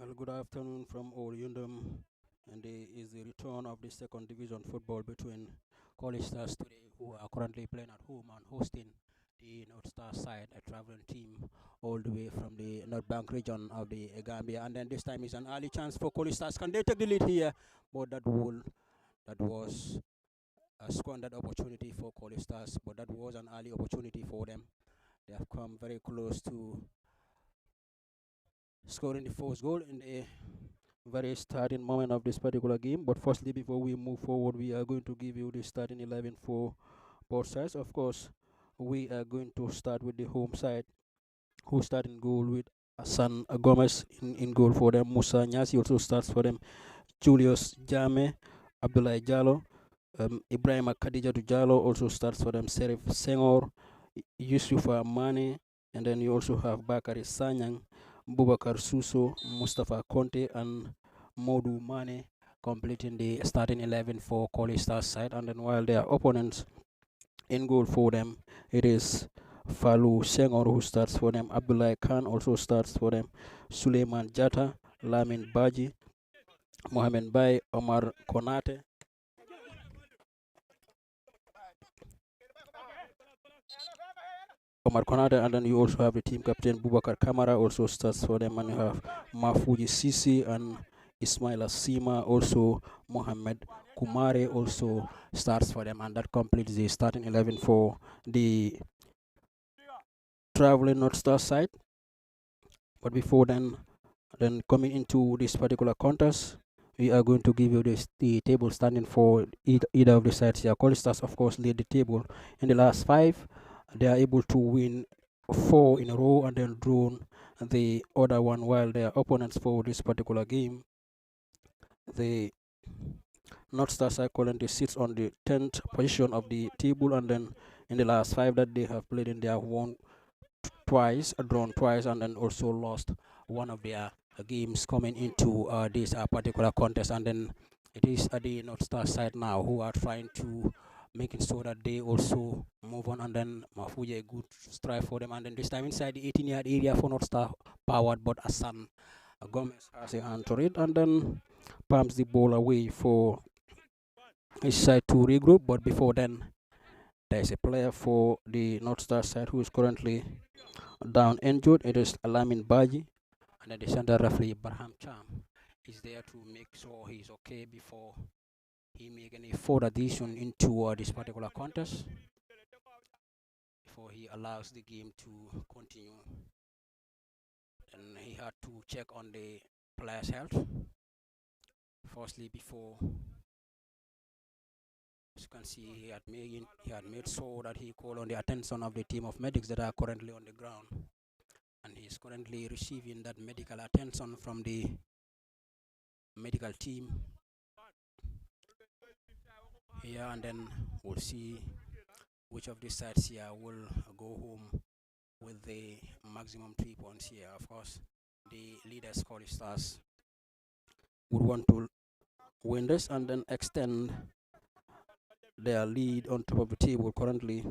Well, good afternoon from Oriundum, and is the return of the second division football between College Stars today, who are currently playing at home and hosting the Northstar side, a traveling team all the way from the North Bank region of the Gambia. And then this time is an early chance for College Stars. Can they take the lead here? But that was a squandered opportunity for College Stars, but that was an early opportunity for them. They have come very close to scoring the first goal in the very starting moment of this particular game. But firstly, before we move forward, we are going to give you the starting 11 for both sides. Of course, we are going to start with the home side, who start in goal with Hassan Gomez in goal for them. Musa Nyasi also starts for them. Julius Jame, Abdullah Jallo, Ibrahim Khadija Jallo also starts for them. Serif Senghor, Yusufa Mane, and then you also have Bakari Sanyang, Bubakar Suso, Mustafa Conte, and Modu Mane completing the starting 11 for College Stars side. And then while their opponents in goal for them, it is Falu Senghor who starts for them. Abdullah Khan also starts for them. Suleiman Jata, Lamin Baji, Mohamed Bay, Omar Konate, and then you also have the team captain Bubakar Kamara also starts for them, and you have Mafuji Sisi and Ismail Asima, also Mohamed Kumare also starts for them, and that completes the starting 11 for the traveling North Star side. But before then coming into this particular contest, we are going to give you the table standing for either of the sides here. College Stars, of course, lead the table in the last 5. They are able to win 4 in a row and then drawn the other one, while their opponents for this particular game, the North Star side currently sits on the 10th position of the table, and then in the last 5 that they have played in, they have won twice, drawn twice, and then also lost one of their games coming into this particular contest. And then it is the North Star side now who are trying to making sure that they also move on, and then Mafuji a good strike for them, and then this time inside the 18-yard area for North Star, powered but Hassan Gomez has a hand to it and then palms the ball away for his side to regroup. But before then, there is a player for the North Star side who is currently down injured. It is Alamin Baji, and then the center referee Barham Cham is there to make sure he's okay before he make any further addition into this particular contest, before he allows the game to continue. And he had to check on the player's health firstly before, as you can see, he had made sure that he called on the attention of the team of medics that are currently on the ground, and he is currently receiving that medical attention from the medical team here. And then we'll see which of the sides here will go home with the maximum 3 points here. Of course, the leaders College Stars would want to win this and then extend their lead on top of the table. Currently,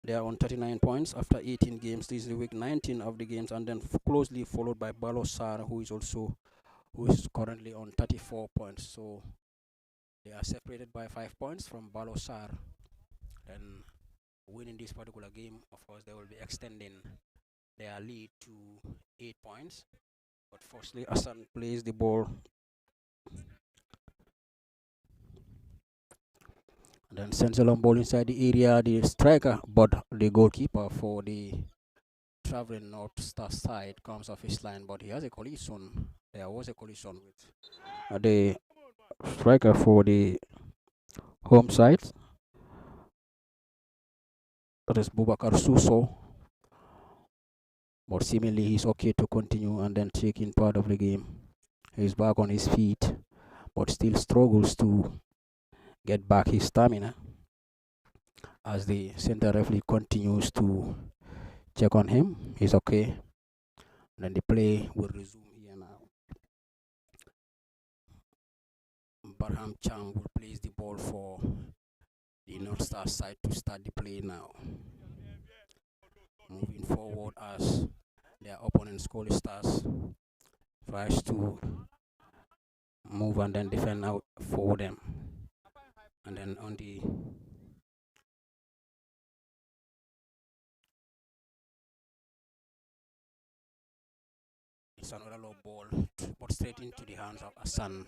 they are on 39 points after 18 games. This is the week 19 of the games, and then closely followed by Balosar, who is currently on 34 points. So they are separated by 5 points from Balosar. Then winning this particular game, of course, they will be extending their lead to 8 points. But firstly, Hassan plays the ball. And then sends a long ball inside the area. The striker, but the goalkeeper for the traveling North Star side comes off his line, but he has a collision. There was a collision with the striker for the home side. That is Bubakar Suso. But seemingly he's okay to continue and then taking part of the game. He's back on his feet, but still struggles to get back his stamina as the center referee continues to check on him. He's okay. And then the play will resume here now. Barham Cham will place the ball for the North Star side to start the play now. Moving forward as their opponents, College Stars, tries to move and then defend out for them. And then on the it's another low ball, but straight into the hands of Hassan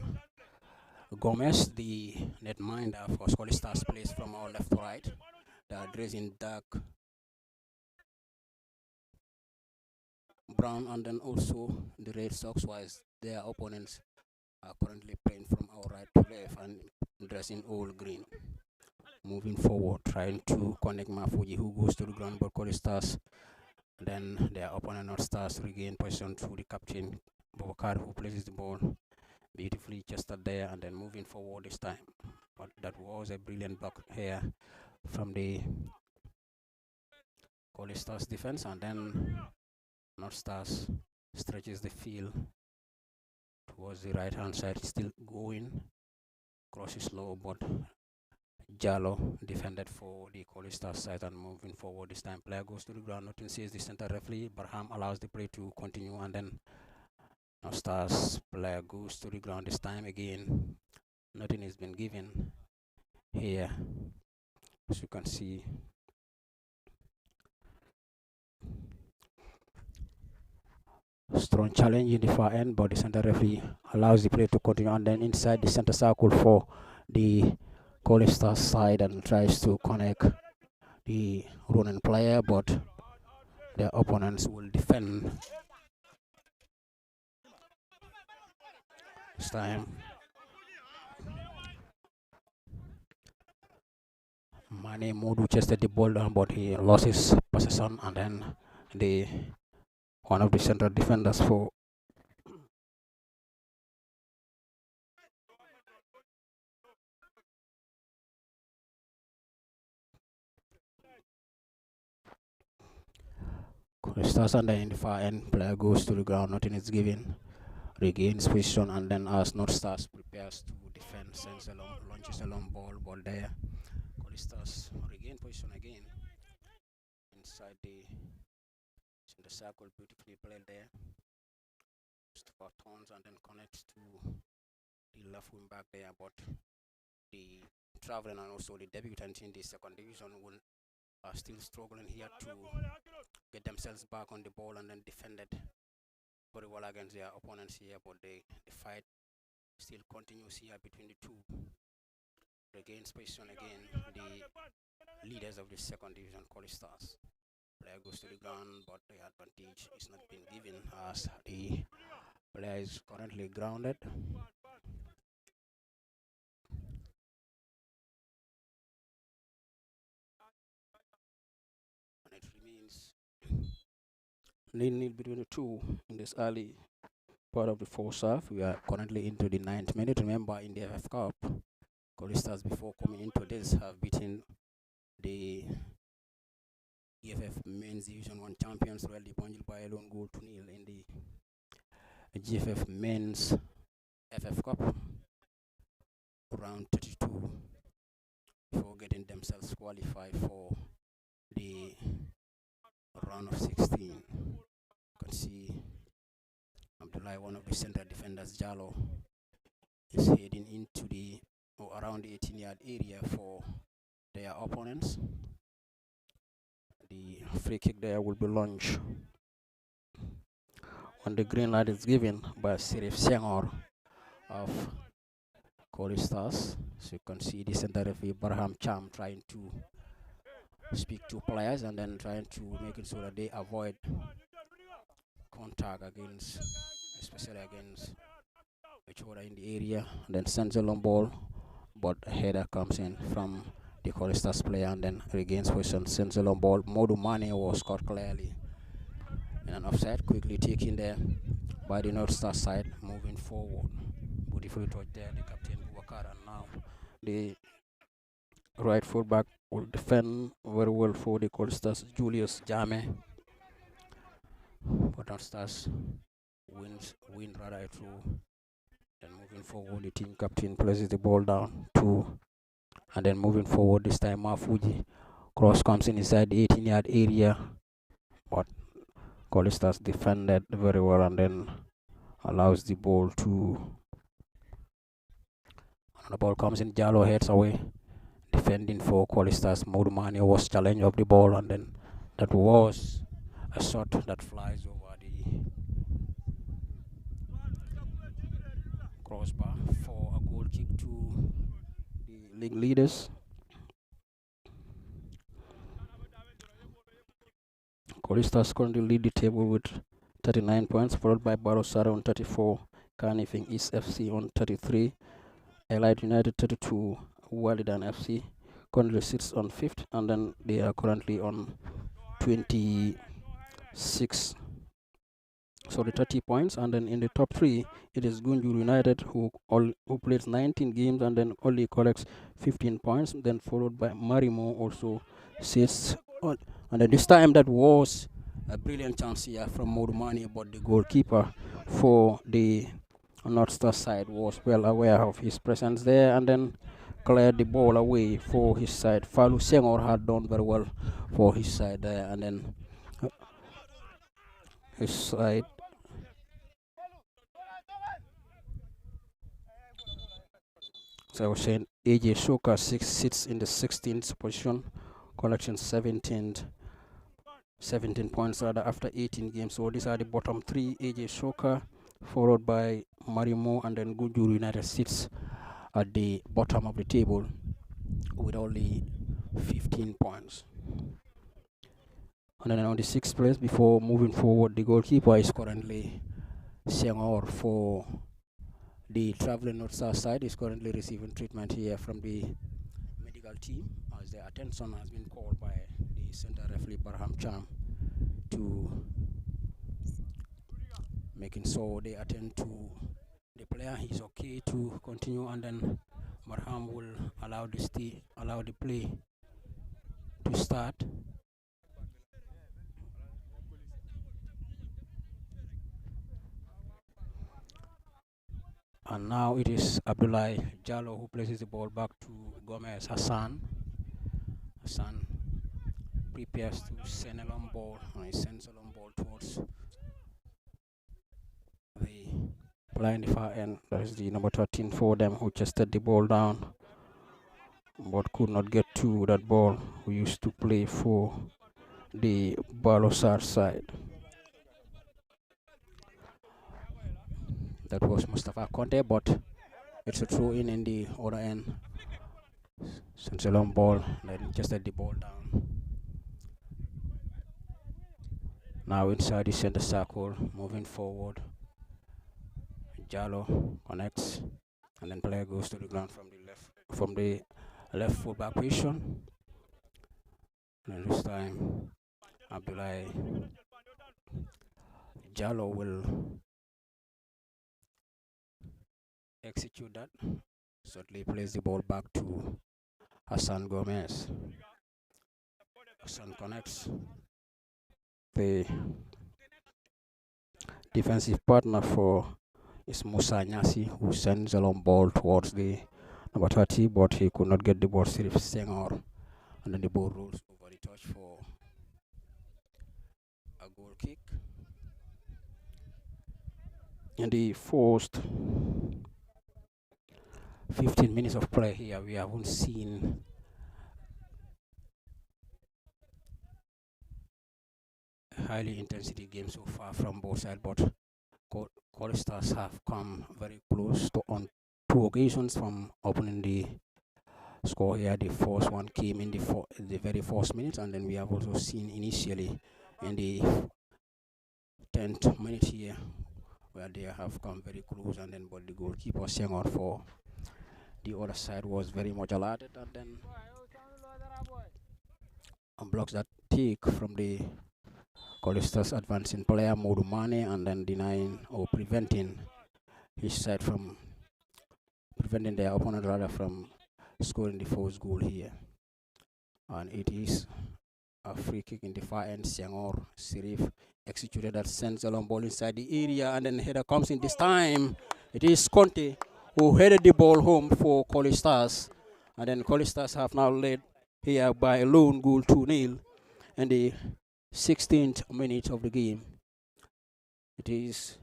Gomez, the netminder for Colley Stars, plays from our left to right. They are dressed in dark brown, and then also the Red Sox, whilst their opponents are currently playing from our right to left and dressed in all green. Moving forward, trying to connect Mafuji, who goes to the ground, but Colley Stars. Then their opponent Northstars regain position through the captain Bobakar, who places the ball beautifully just there, and then moving forward this time. But that was a brilliant block here from the Colley Stars defense, and then Northstars stretches the field towards the right hand side, still going, crosses low, but Jallo defended for the Colley Stars side, and moving forward this time. Player goes to the ground, nothing says the center referee. Barham allows the play to continue, and then Northstars player goes to the ground this time again. Nothing has been given here, as you can see. Strong challenge in the far end, but the center referee allows the play to continue, and then inside the center circle for the Colley Stars side, and tries to connect the running player, but their opponents will defend. This time Mane Modu chested the ball down, but he lost his possession, and then one of the central defenders for Stars, and then in the far end, player goes to the ground, nothing is given, regains position, and then as Northstars prepares to defend, sends a long, launches a long ball there. Colley Stars regain position again inside the circle, beautifully played there. For turns and then connects to the left wing back there, but the traveling and also the debutant in the second division will are still struggling here to get themselves back on the ball, and then defended very well against their opponents here, but the fight still continues here between the two. Regains position again, the leaders of the second division, Colley Stars. Player goes to the ground, but the advantage is not being given as the player is currently grounded. And it remains 0-0 between the two in this early part of the first half. We are currently into the 9th minute. Remember, in the FF Cup, Colley Stars before coming into this have beaten the GFF Men's Division 1 champions Royal Diponjil by a lone goal to nil in the GFF Men's FF Cup round 32 before getting themselves qualified for the round of 16. You can see Abdullah, one of the center defenders, Jallo, is heading into the around the 18-yard area for their opponents. The free kick there will be launched when the green light is given by Sirif Senghor of Colley Stars. So you can see the center referee Barham Cham trying to speak to players and then trying to make it so that they avoid contact against, especially against each other in the area. And then sends a long ball, but a header comes in from the Colley Stars player and then regains position, sends a long ball. Modu Mane was caught clearly in an offside, quickly taken there by the Northstar side, moving forward. Beautifully touched there, the captain Boubacar, and now the right fullback will defend very well for the Colley Stars, Julius Jame. But Northstars win rather through. Then moving forward, the team captain places the ball down and then moving forward this time Mafuji cross comes in inside the 18-yard area, but Colley Stars defended very well, and then allows the ball to. The ball comes in, Jallo heads away. Defending for Colley Stars, Modumani was challenge of the ball, and then that was a shot that flies over the crossbar for a goal kick to the league leaders. Colley Stars currently lead the table with 39 points, followed by Barosara on 34, Carnifing East FC on 33, Allied United 32, Walidan FC currently sits on 5th, and then they are currently on 26. So the 30 points, and then in the top 3, it is Gunjur United who plays 19 games and then only collects 15 points, then followed by Marimo also sits on. And then this time that was a brilliant chance here from Modumani, but the goalkeeper for the Northstar side was well aware of his presence there and then cleared the ball away for his side. Falu Senghor had done very well for his side there, and then his side. So I was saying AJ Shoka sits in the 16th position, collection 17 points rather after 18 games. So these are the bottom 3: AJ Shoka, followed by Marimo, and then Gunjur United sits at the bottom of the table with only 15 points. And then on the 6th place, before moving forward, the goalkeeper is currently Senghor for the traveling Northstar side. Is currently receiving treatment here from the medical team as their attention has been called by the center referee Barham Cham to making sure they attend to the player. He's okay to continue, and then Barham will allow the play to start. And now it is Abdullah Jallo who places the ball back to Gomez Hassan. Hassan prepares to send a long ball, and he sends a long ball towards the player in the far end. That is the number 13 for them, who chested the ball down but could not get to that ball, who used to play for the Balosar side. That was Mustafa Conte, but it's a throw in the other end. Sends a long ball, then chested the ball down. Now inside the center circle, moving forward. Jallo connects, and then player goes to the ground from the left fullback position. And this time, Abdullah Jallo will execute that. Certainly plays the ball back to Hassan Gomez. Hassan connects. The defensive partner for is Musa Nyasi, who sends a long ball towards the number 30, but he could not get the ball. Sirif Senghor, and then the ball rolls over the touch for a goal kick. In the first 15 minutes of play here, we haven't seen highly intensity game so far from both sides, but Colley Stars have come very close to on 2 occasions from opening the score here. The first one came in the very first minute, and then we have also seen initially in the 10th minute here where they have come very close, and then but the goalkeeper Senghor for the other side was very much alerted, and then blocks that take from the Colley Stars advancing player Modumane, and then denying or preventing his side from preventing their opponent rather from scoring the first goal here. And it is a free kick in the far end. Senghor Sirif executed that, sends a long ball inside the area, and then header comes in. This time it is Conte who headed the ball home for Colley Stars, and then Colley Stars have now led here by a lone goal 2-0 in the 16th minute of the game. It is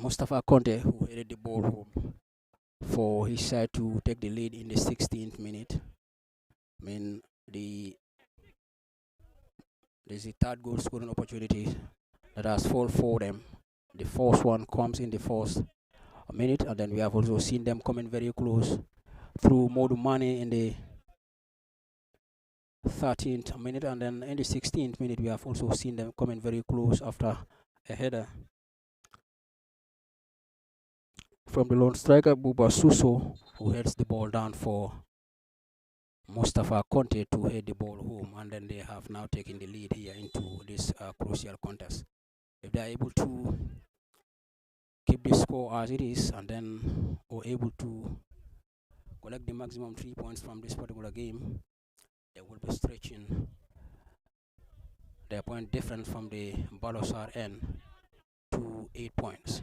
Mustafa Conte, who headed the ball home for his side to take the lead in the 16th minute. I mean, there's a third goal scoring opportunity that has fallen for them. The first one comes in the first minute, and then we have also seen them coming very close through Modu Mane in the 13th minute, and then in the 16th minute we have also seen them coming very close after a header from the lone striker Buba Suso, who heads the ball down for Mustafa Conte to head the ball home, and then they have now taken the lead here into this crucial contest. If they are able to keep the score as it is, and then are able to collect the maximum 3 points from this particular game, they will be stretching their point difference from the Balosar end to 8 points.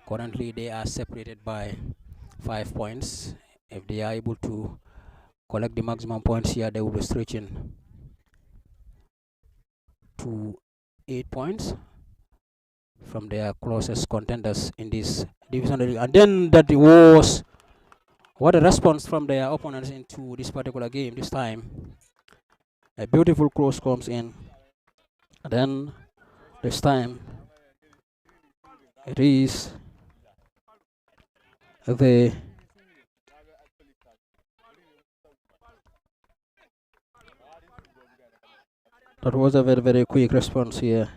Currently, they are separated by 5 points. If they are able to collect the maximum points here, they will be stretching to 8 points from their closest contenders in this division. And then that was what a response from their opponents into this particular game. This time, a beautiful cross comes in. And then this time, it is that was a very, very quick response here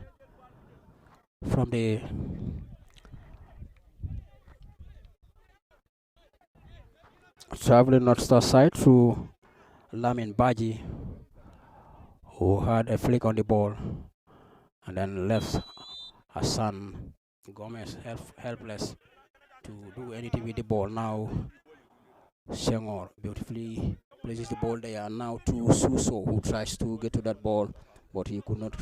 from the traveling Northstar side through Lamin Baji, who had a flick on the ball and then left Hassan Gomez helpless to do anything with the ball. Now Senghor beautifully places the ball there now to Suso, who tries to get to that ball, but he could not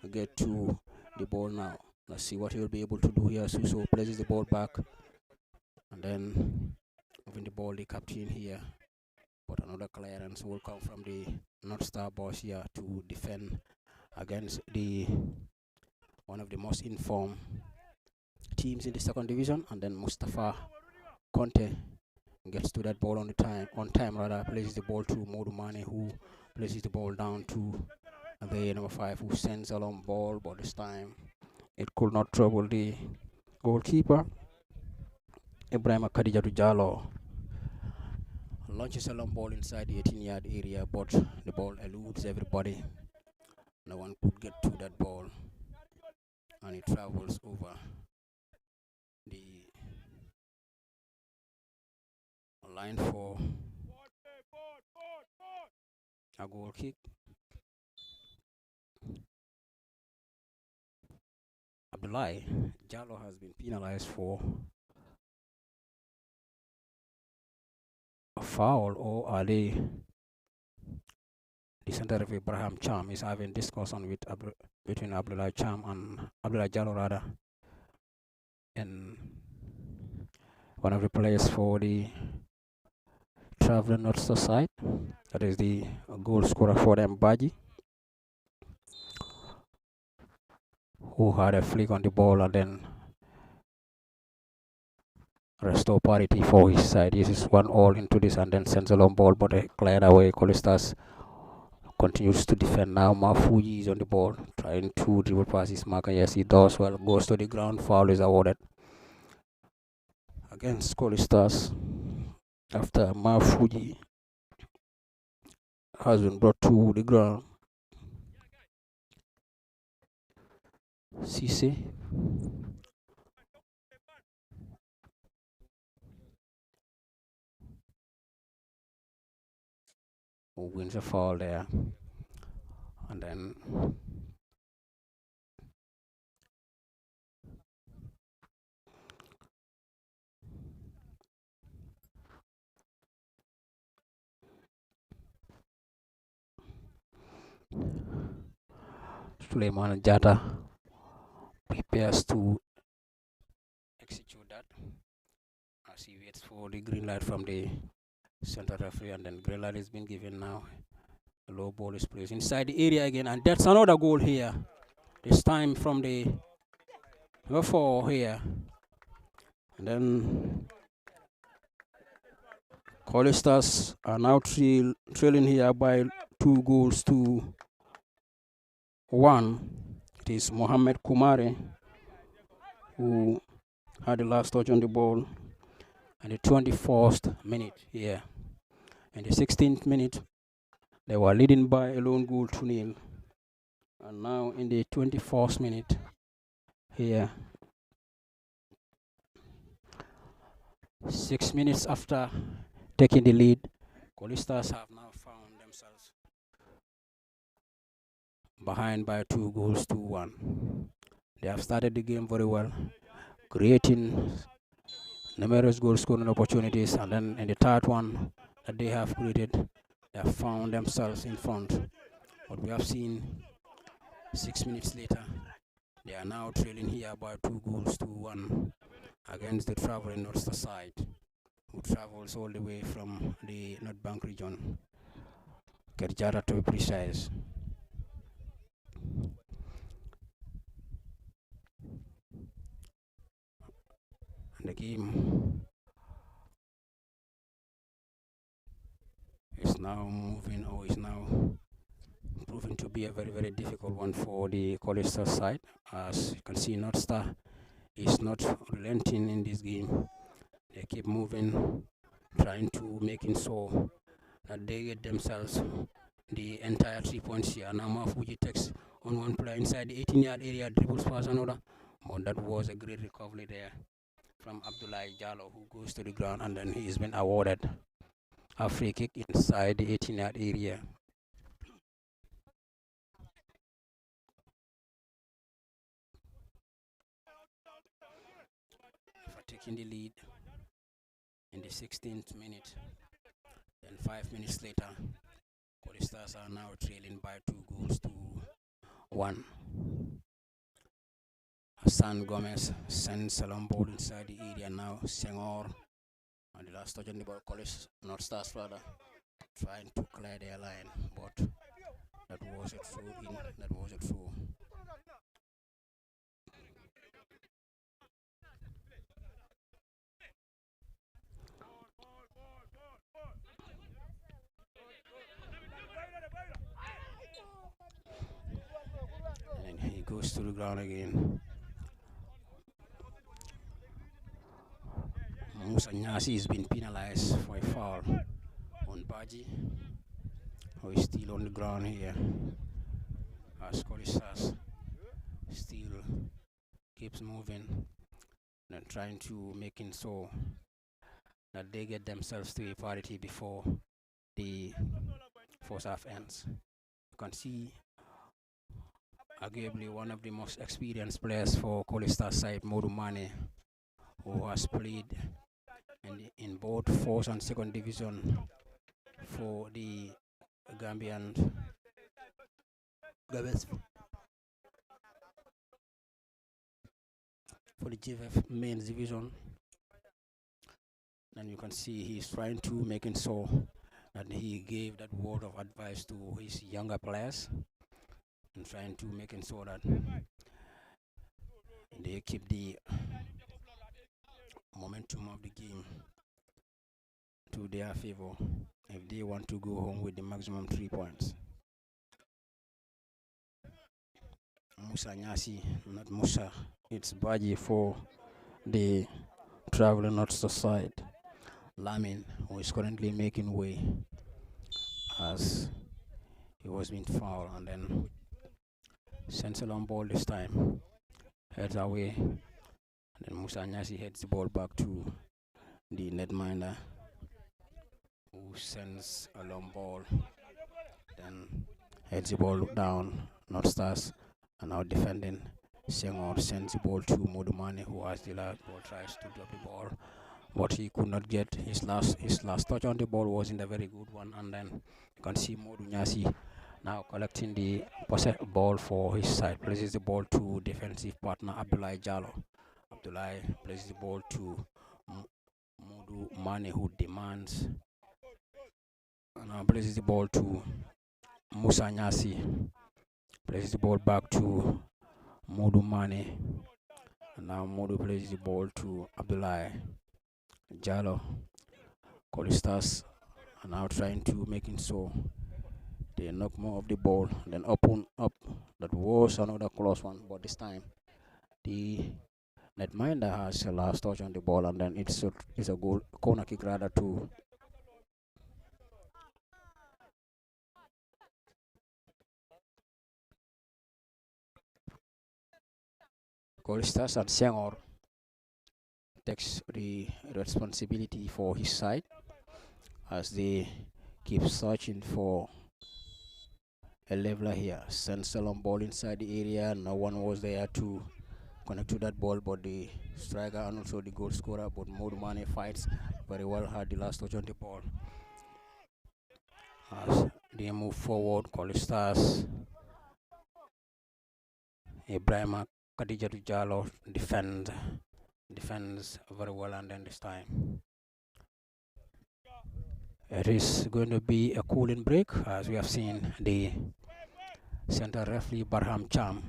get to the ball now. Let's see what he will be able to do here. Suso places the ball back, and then moving the ball, the captain here. But another clearance will come from the Northstar boss here to defend against one of the most informed teams in the second division. And then Mustafa Conte gets to that ball on time, places the ball to Modu Mane, who places the ball down to the number 5, who sends a long ball, but this time it could not trouble the goalkeeper. Ibrahim Khadijatu Jallo launches a long ball inside the 18-yard area, but the ball eludes everybody. No one could get to that ball, and it travels over the line for a goal kick. Abdullahi Jallo has been penalized for a foul, or are they? The center of Ibrahim Cham is having discussion with between Abdullah Cham and Abdullah Jallo rather, and one of the players for the traveling Northstar side, that is the goal scorer for them, Baji, who had a flick on the ball and then restore parity for his side. This is 1-1 into this, and then sends a long ball, but cleared away. Colley Stars continues to defend now. Mafuji is on the ball, trying to dribble past his marker. Yes, he does well. Goes to the ground. Foul is awarded against Colley Stars after Mafuji has been brought to the ground. Cisse who wins a foul there, and then Suleiman Jata prepares to execute that as he waits for the green light from the center referee, and then green light has been given now. The low ball is placed inside the area again, and that's another goal here. This time from the number 4 here, And then Colley Stars are now trailing here by 2-1. It is Mohammed Kumare who had the last touch on the ball. And the 24th minute here. In the 16th minute, they were leading by a lone goal 2-0. And now in the 24th minute here, 6 minutes after taking the lead, Colley Stars have now found themselves behind by 2-1. They have started the game very well, creating numerous goal scoring opportunities, and then in the third one that they have created, they have found themselves in front. But we have seen 6 minutes later, they are now trailing here by 2-1 against the traveling Northstar side, who travels all the way from the North Bank region, Kerjara to be precise. And the game is now moving, or is now proving to be a very, very difficult one for the Colley Stars side. As you can see, Northstar is not relenting in this game. They keep moving, trying to making sure that they get themselves the entire 3 points here. Now Mafuji takes on one player inside the 18-yard area, dribbles past another. But that was a great recovery there from Abdullahi Jallo, who goes to the ground, and then he's been awarded a free kick inside the 18-yard area. For taking the lead in the 16th minute, then 5 minutes later, Colley Stars are now trailing by 2-1. Hassan Gomez sends a long ball inside the area now. Senghor, and the last touch on the ball, Northstars rather, trying to clear their line, but that was a throw in. That was a throw. And he goes to the ground again. Musa Nyasi has been penalized for a foul on Baji, who is still on the ground here. As Colley Stars still keeps moving and trying to making so that they get themselves to a parity before the first half ends. You can see arguably one of the most experienced players for Colley Stars side, Modu Mane, who has played in both first and second division for the Gambian for the GFF men's division. And you can see he's trying to making sure that he gave that word of advice to his younger players and trying to making sure that they keep the momentum of the game to their favor if they want to go home with the maximum 3 points. Musa Nyasi, not Musa, it's Baji for the traveling Northstar side. Lamin, who is currently making way as he was being fouled, and then sends a long ball this time, heads away, and then Musa Nyasi heads the ball back to the netminder, who sends a long ball, then heads the ball down. Northstars are now defending. Senghor sends the ball to Modumane, who has the last ball, tries to drop the ball, but he could not get his last touch on the ball wasn't a very good one. And then you can see Modu Nyasi now collecting the ball for his side, places the ball to defensive partner Abdullahi Jallo. Abdullahi places the ball to Modu Mane, who demands, and now places the ball to Musa Nyasi, places the ball back to Modu Mane, And now Modu plays the ball to Abdullah Jallo. Colley Stars are now trying to making so they knock more of the ball, then open up. That was another close one, but this time the netminder has a last touch on the ball, and then it's a goal corner kick rather to Colley Stars, and Sengor takes the responsibility for his side as they keep searching for a leveler here. Sends a long ball inside the area. No one was there to connect to that ball, but the striker and also the goal scorer, but Modumane fights very well, had the last touch on the ball. As they move forward, Colley Stars, Ibrahima Khadijatu Jallo defends very well, and then this time it is going to be a cooling break, as we have seen the center referee Barham Cham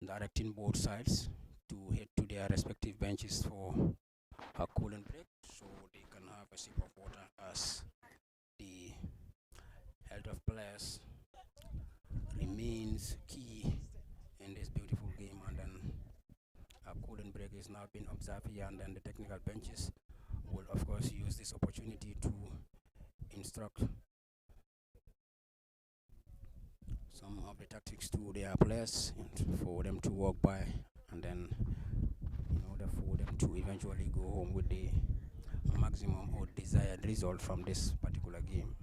directing both sides to head to their respective benches for a cooling break, so they can have a sip of water, as the health of players remains key in this beautiful game. And then a cooling break is now being observed here, and then the technical benches will of course use this opportunity to instruct some of the tactics to their players and for them to walk by, and then in order for them to eventually go home with the maximum or desired result from this particular game.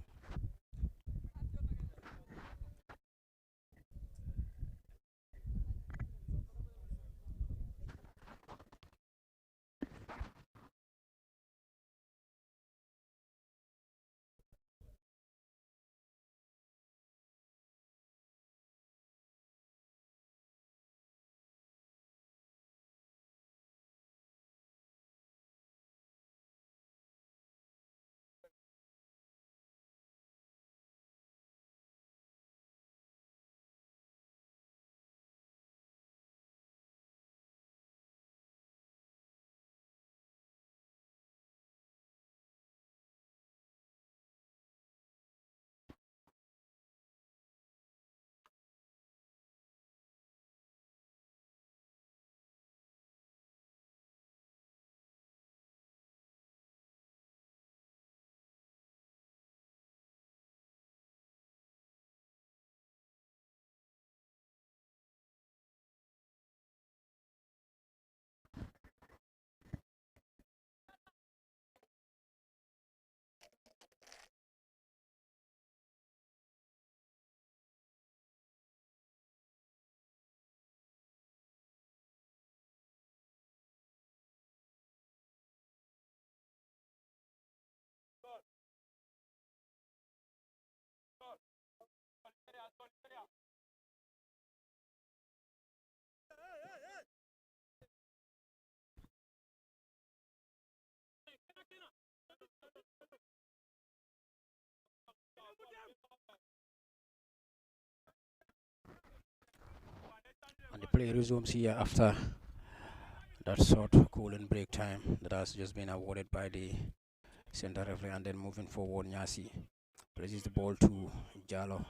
And the play resumes here after that short cooling break time that has just been awarded by the center referee. And then moving forward, Nyasi places the ball to Jallo,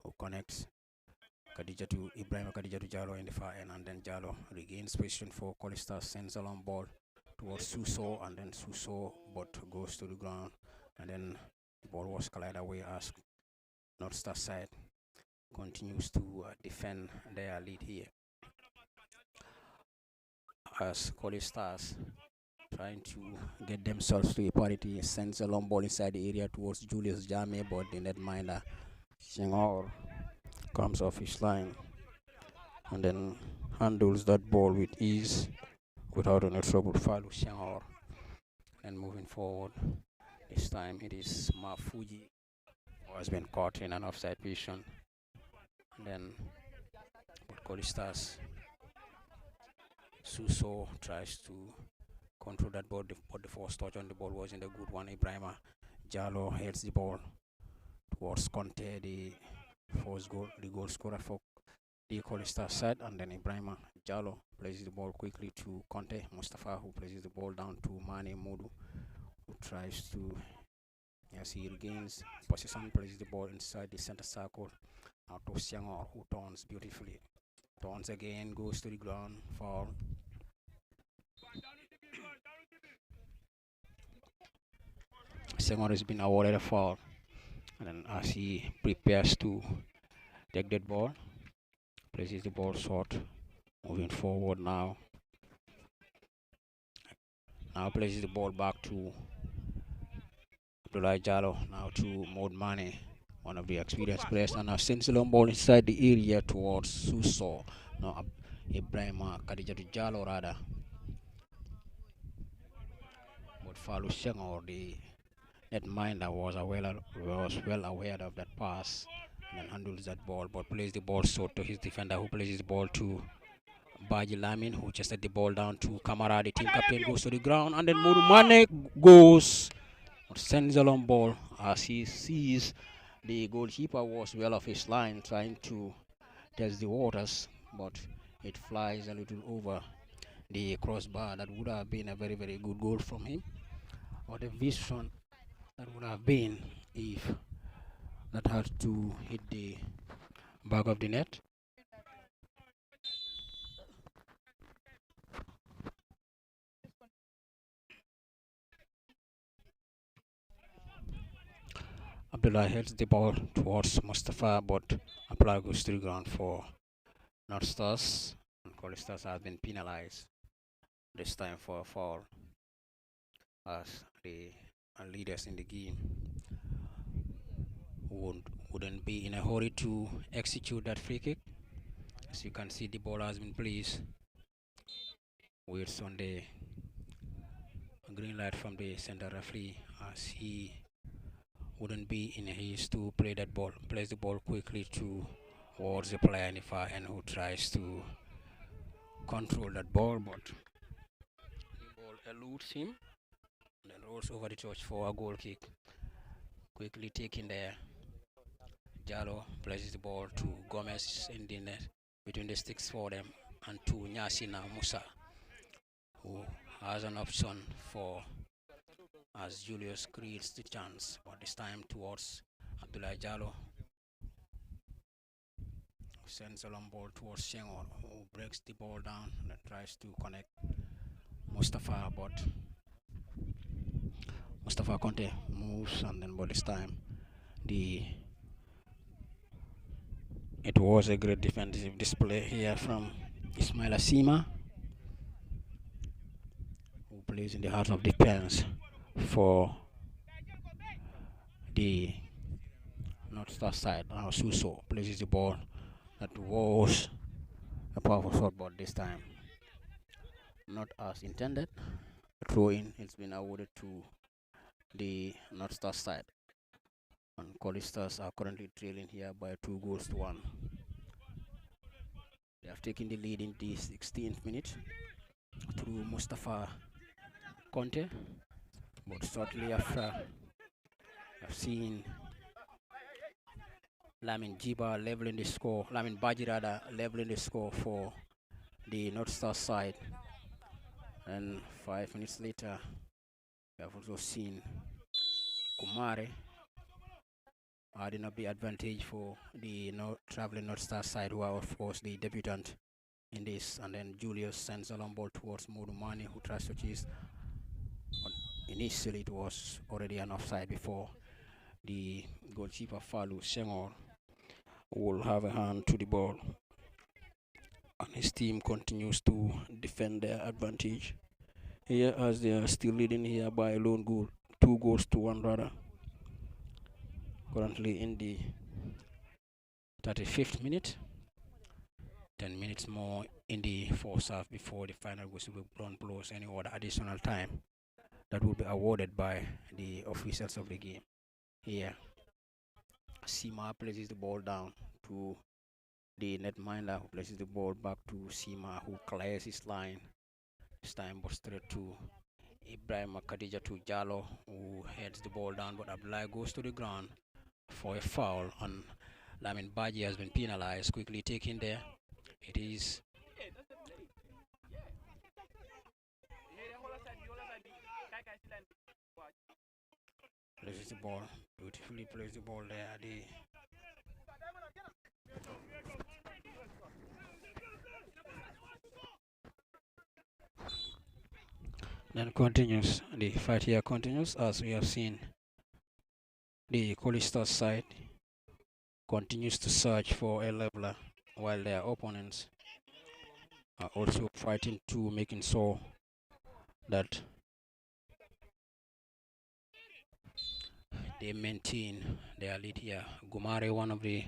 who connects Ibrahim Khadija to Jallo in the far end, and then Jallo regains position for Colley Stars, sends a long ball towards Suso, and then Suso but goes to the ground, and then the ball was cleared away as Northstar side continues to defend their lead here, as Colley Stars trying to get themselves to a parity, sends a long ball inside the area towards Julius Jame, but the netminder Sengor comes off his line and then handles that ball with ease without any trouble. Falu Sengor. And moving forward, this time it is Mafuji who has been caught in an offside position. And then Colley Stars Suso tries to control that ball, but the first touch on the ball wasn't a good one. Ibrahima Jallo heads the ball towards Conte, the goal scorer for the Colley Star side, and then Ibrahima Jallo places the ball quickly to Conte Mustafa, who places the ball down to Mane Modu, who tries to, as he regains possession, places the ball inside the center circle, out to Siangor, who turns beautifully. Turns again, goes to the ground, foul. Siangor has been awarded a foul, and then as he prepares to take that ball, places the ball short, moving forward now. Now places the ball back to Abdullah Jallo, now to Maud Mane, one of the experienced players, and now sends the long ball inside the area towards Suso. Now Ibrahima Khadijatu Jallo rather. But Falu Senghor, the netminder, was well aware of that pass and handles that ball, but plays the ball short to his defender, who plays the ball to Baji Lamin, who chested the ball down to Kamara. The team captain goes to the ground, and then Mane goes, sends a long ball as he sees the goalkeeper was well off his line trying to test the waters, but it flies a little over the crossbar. That would have been a very, very good goal from him, or the vision that would have been if that had to hit the back of the net. Abdullah heads the ball towards Mustafa, but Abdullah goes to the ground for Northstars, and Colley Stars have been penalized this time for a foul as the leaders in the game wouldn't be in a hurry to execute that free kick. As you can see, the ball has been placed with on the green light from the center referee, as he wouldn't be in a haste to play that ball, plays the ball quickly towards the player in the far end, who tries to control that ball, but the ball eludes him and then rolls over the touch for a goal kick. Quickly taking there, Jallo places the ball to Gomez in the net between the sticks for them, and to Nyasina Musa, who has an option for as Julius creates the chance, but this time towards Abdullah Jallo, who sends a long ball towards Senghor, who breaks the ball down and tries to connect Mustafa, but Mustafa Conte moves, and then by this time it was a great defensive display here from Ismail Asima, who plays in the heart of defense for the Northstar side. Now Suso places the ball. That was a powerful shot, but this time not as intended. A throw in. It's been awarded to the Northstar side, and Colley Stars are currently trailing here by 2-1. They have taken the lead in the 16th minute through Mustafa Conte, but shortly after, I've seen Lamin Jiba leveling the score, Lamin Bajirada leveling the score for the Northstar side, and 5 minutes later, we have also seen Kumare adding up the advantage for the traveling Northstar side, who are of course the debutant in this, and then Julius sends a long ball towards Modumani, who tries to chase. Initially, it was already an offside before the goalkeeper Falu Senghor will have a hand to the ball, and his team continues to defend their advantage here, as they are still leading here by a lone goal, 2-1 rather. Currently in the 35th minute, 10 minutes more in the first half before the final whistle will be blown, plus any other additional time that will be awarded by the officials of the game. Here, Sima places the ball down to the netminder, who places the ball back to Sima, who clears his line. This time, but straight to Ibrahim Khadijatu Jallo, who heads the ball down, but Abdullah goes to the ground for a foul, and Lamin Baji has been penalized, quickly taken there. It is. Places the ball. Beautifully plays the ball there. Then continues. The fight here continues as we have seen. The Colley side continues to search for a leveler while their opponents are also fighting to making sure that they maintain their lead here. Gumare, one of the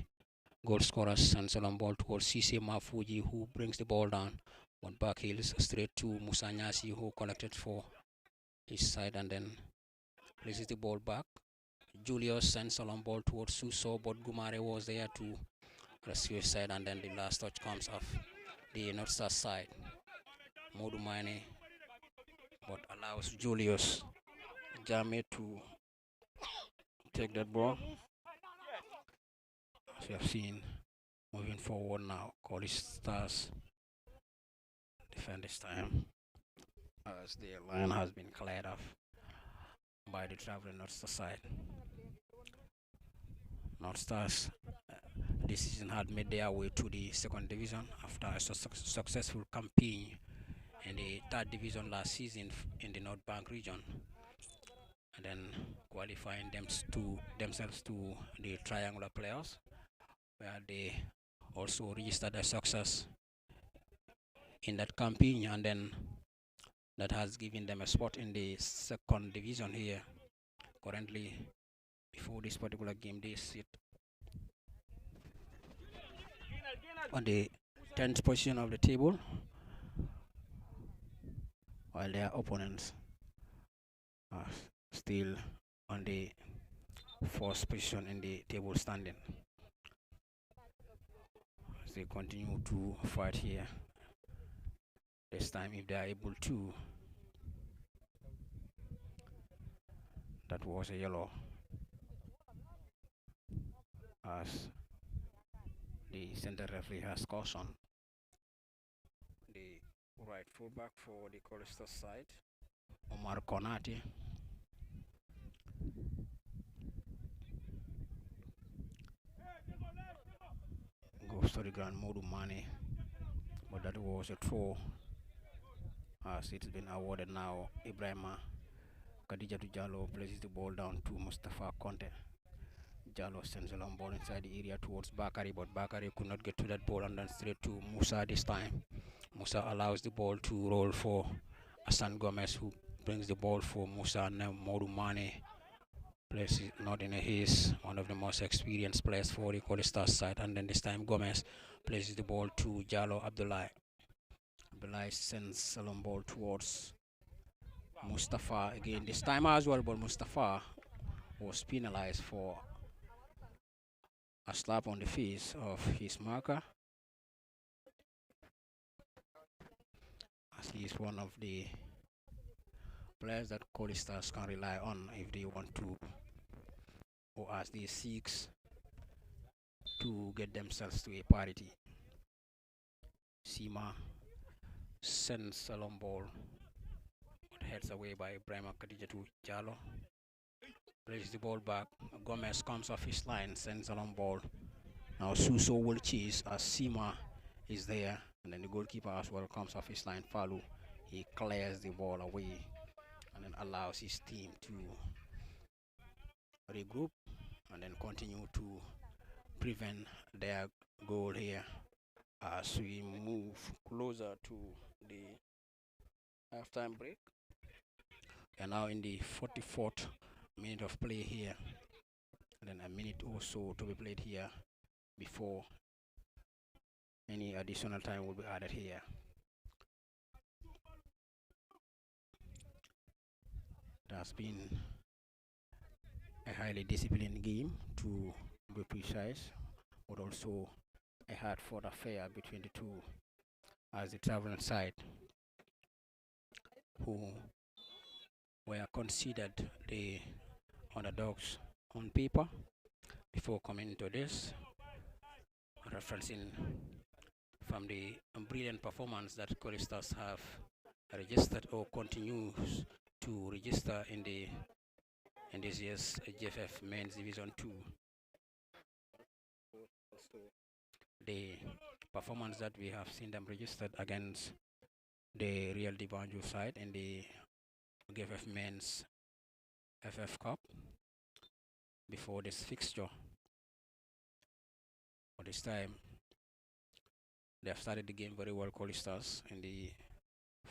goal scorers, sends a long ball towards Sise Mafuji, who brings the ball down on back heels straight to Musa Nyasi, who collected for his side and then places the ball back. Julius sends a long ball towards Suso, but Gumare was there to rescue his side, and then the last touch comes off the Northstar side. Modumane, but allows Julius Jame to take that ball. As we have seen, moving forward now, College Stars defend this time as the line has been cleared off by the traveling Northstar side. Northstars this season had made their way to the second division after a successful campaign in the third division last season in the North Bank region, and then qualifying themselves to the triangular playoffs, where they also registered a success in that campaign, and then that has given them a spot in the second division here. Currently, before this particular game, they sit on the 10th position of the table, while their opponents are still on the 4th position in the table standing. As they continue to fight here, this time if they are able to. That was a yellow as the center referee has cautioned the right fullback for the Colchester side, Omar Konati. Goes to the ground, Modu Mane, but that was a throw as it's been awarded now. Ibrahima Khadijatu Jallo places the ball down to Mustafa Conte. Jallo sends a long ball inside the area towards Bakari, but Bakari could not get to that ball, and then straight to Musa this time. Musa allows the ball to roll for Hassan Gomez, who brings the ball for Musa, and now Modu Mane plays it not in a haste, one of the most experienced players for the Colchester side, and then this time Gomez places the ball to Jallo Abdullahi. Abdullahi sends a long ball towards Mustafa again this time as well, but Mustafa was penalized for a slap on the face of his marker, as he is one of the players that College Stars can rely on if they want to, or as they seek to get themselves to a parity. Sima sends a long ball, but heads away by Ibrahima Khadijatu Jallo. Plays the ball back. Gomez comes off his line, sends a long ball. Now Suso will chase as Sima is there, and then the goalkeeper as well comes off his line. Falu, he clears the ball away and then allows his team to regroup and then continue to prevent their goal here as we move closer to the halftime break. And now in the 44th minute of play here, and then a minute or so to be played here before any additional time will be added here. It has been a highly disciplined game, to be precise, but also a hard-fought affair between the two, as the traveling side, who were considered the underdogs on paper before coming into this, referencing from the brilliant performance that Colley Stars have registered or continues to register in this year's GFF Men's Division 2. The performance that we have seen them registered against the Real Division2 side in the GFF Men's FF Cup before this fixture. But this time, they have started the game very well, Colley Stars, in the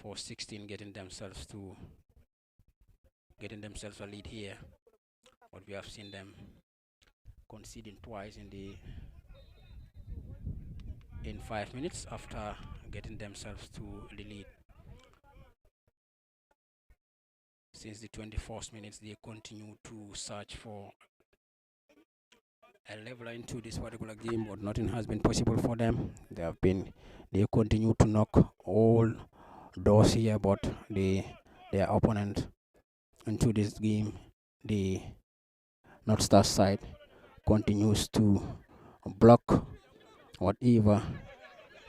4-16, getting themselves a lead here. But we have seen them conceding twice in 5 minutes after getting themselves to the lead. Since the 24th minutes, they continue to search for a leveler into this particular game, but nothing has been possible for them. They continue to knock all doors here, but their opponent into this game, the Northstar side, continues to block whatever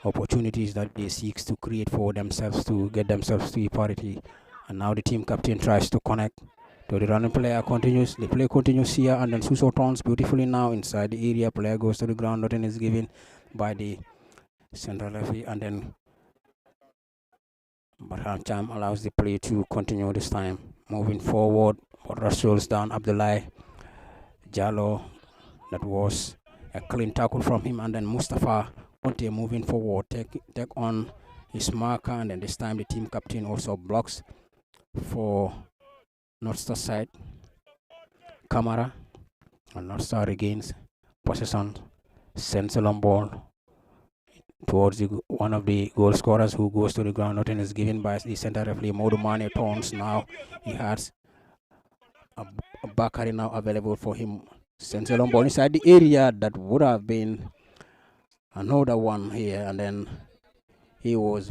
opportunities that they seek to create for themselves to get themselves to equality. And now the team captain tries to connect to the running player. The play continues here, and then Suso turns beautifully now inside the area. Player goes to the ground. Nothing is given by the central referee, and then Barham Cham allows the play to continue this time. Moving forward, but Russell's down Abdullah Jallo. That was a clean tackle from him, and then Mustafa Conte moving forward, take on his marker, and then this time the team captain also blocks for Northstar side. Camara, and Northstar regains possession, sends a long ball towards one of the goal scorers, who goes to the ground. Nothing is given by the center referee. Modu Mane turns now. He has a Bakari now available for him. Sends a long ball inside the area. That would have been another one here, and then he was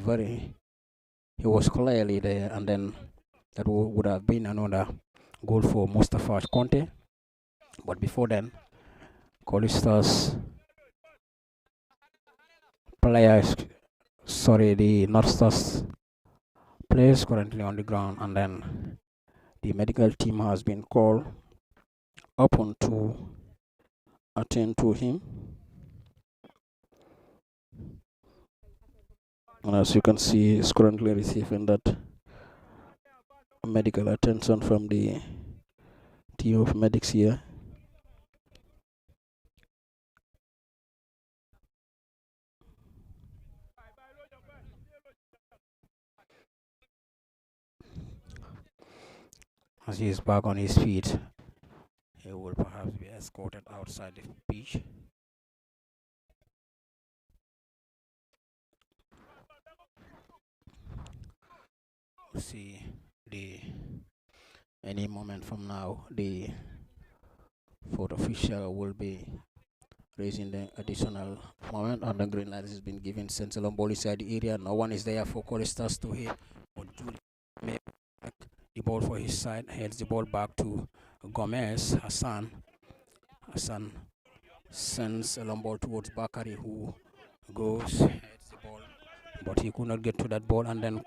clearly there, and then that would have been another goal for Mustafa Conte. But before then, Colley Stars the North Stars players currently on the ground, and then the medical team has been called upon to attend to him. And as you can see, he's currently receiving that medical attention from the team of medics here. As he is back on his feet, he will perhaps be escorted outside the pitch. We'll see any moment from now, the fourth official will be raising the additional moment, and the green light has been given. Senselon ball inside the area. No one is there for Colley Stars to hit. But Julie may back the ball for his side. Heads the ball back to Gomez. Hassan sends a long ball towards Bakari, who heads the ball, but he could not get to that ball, and then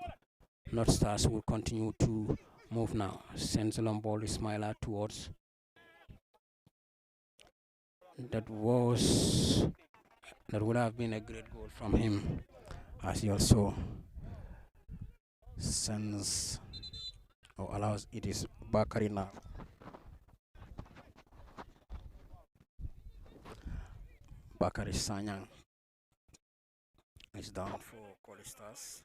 North Stars will continue to move now. Sends a long ball, Ismaila towards. That would have been a great goal from him, as he also sends or allows it is Bakari now. Bakari Sanyang is down for Colley Stars,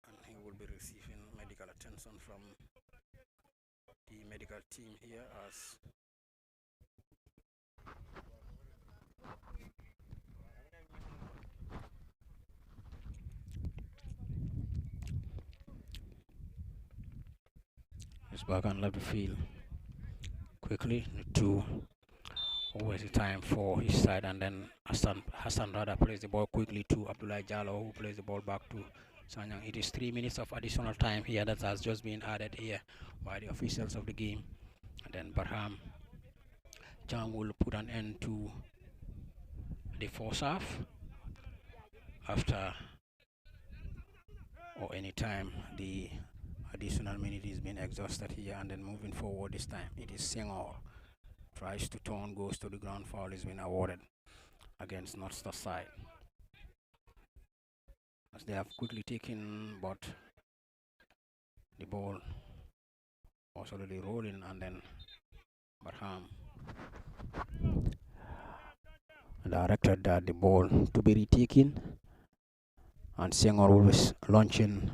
and he will be receiving medical attention from the medical team here as he's back on left field quickly to always the time for his side, and then Hassan Rada plays the ball quickly to Abdullah Jallo, who plays the ball back to Sanyang. It is 3 minutes of additional time here that has just been added here by the officials of the game, and then Barham Cham will put an end to the first half. after or anytime the additional minute is being exhausted here, and then moving forward this time it is Sengor tries to turn, goes to the ground, foul is being awarded against Northstar side as they have quickly taken, but the ball was already rolling, and then Barham directed the ball to be retaken, and Sengor was launching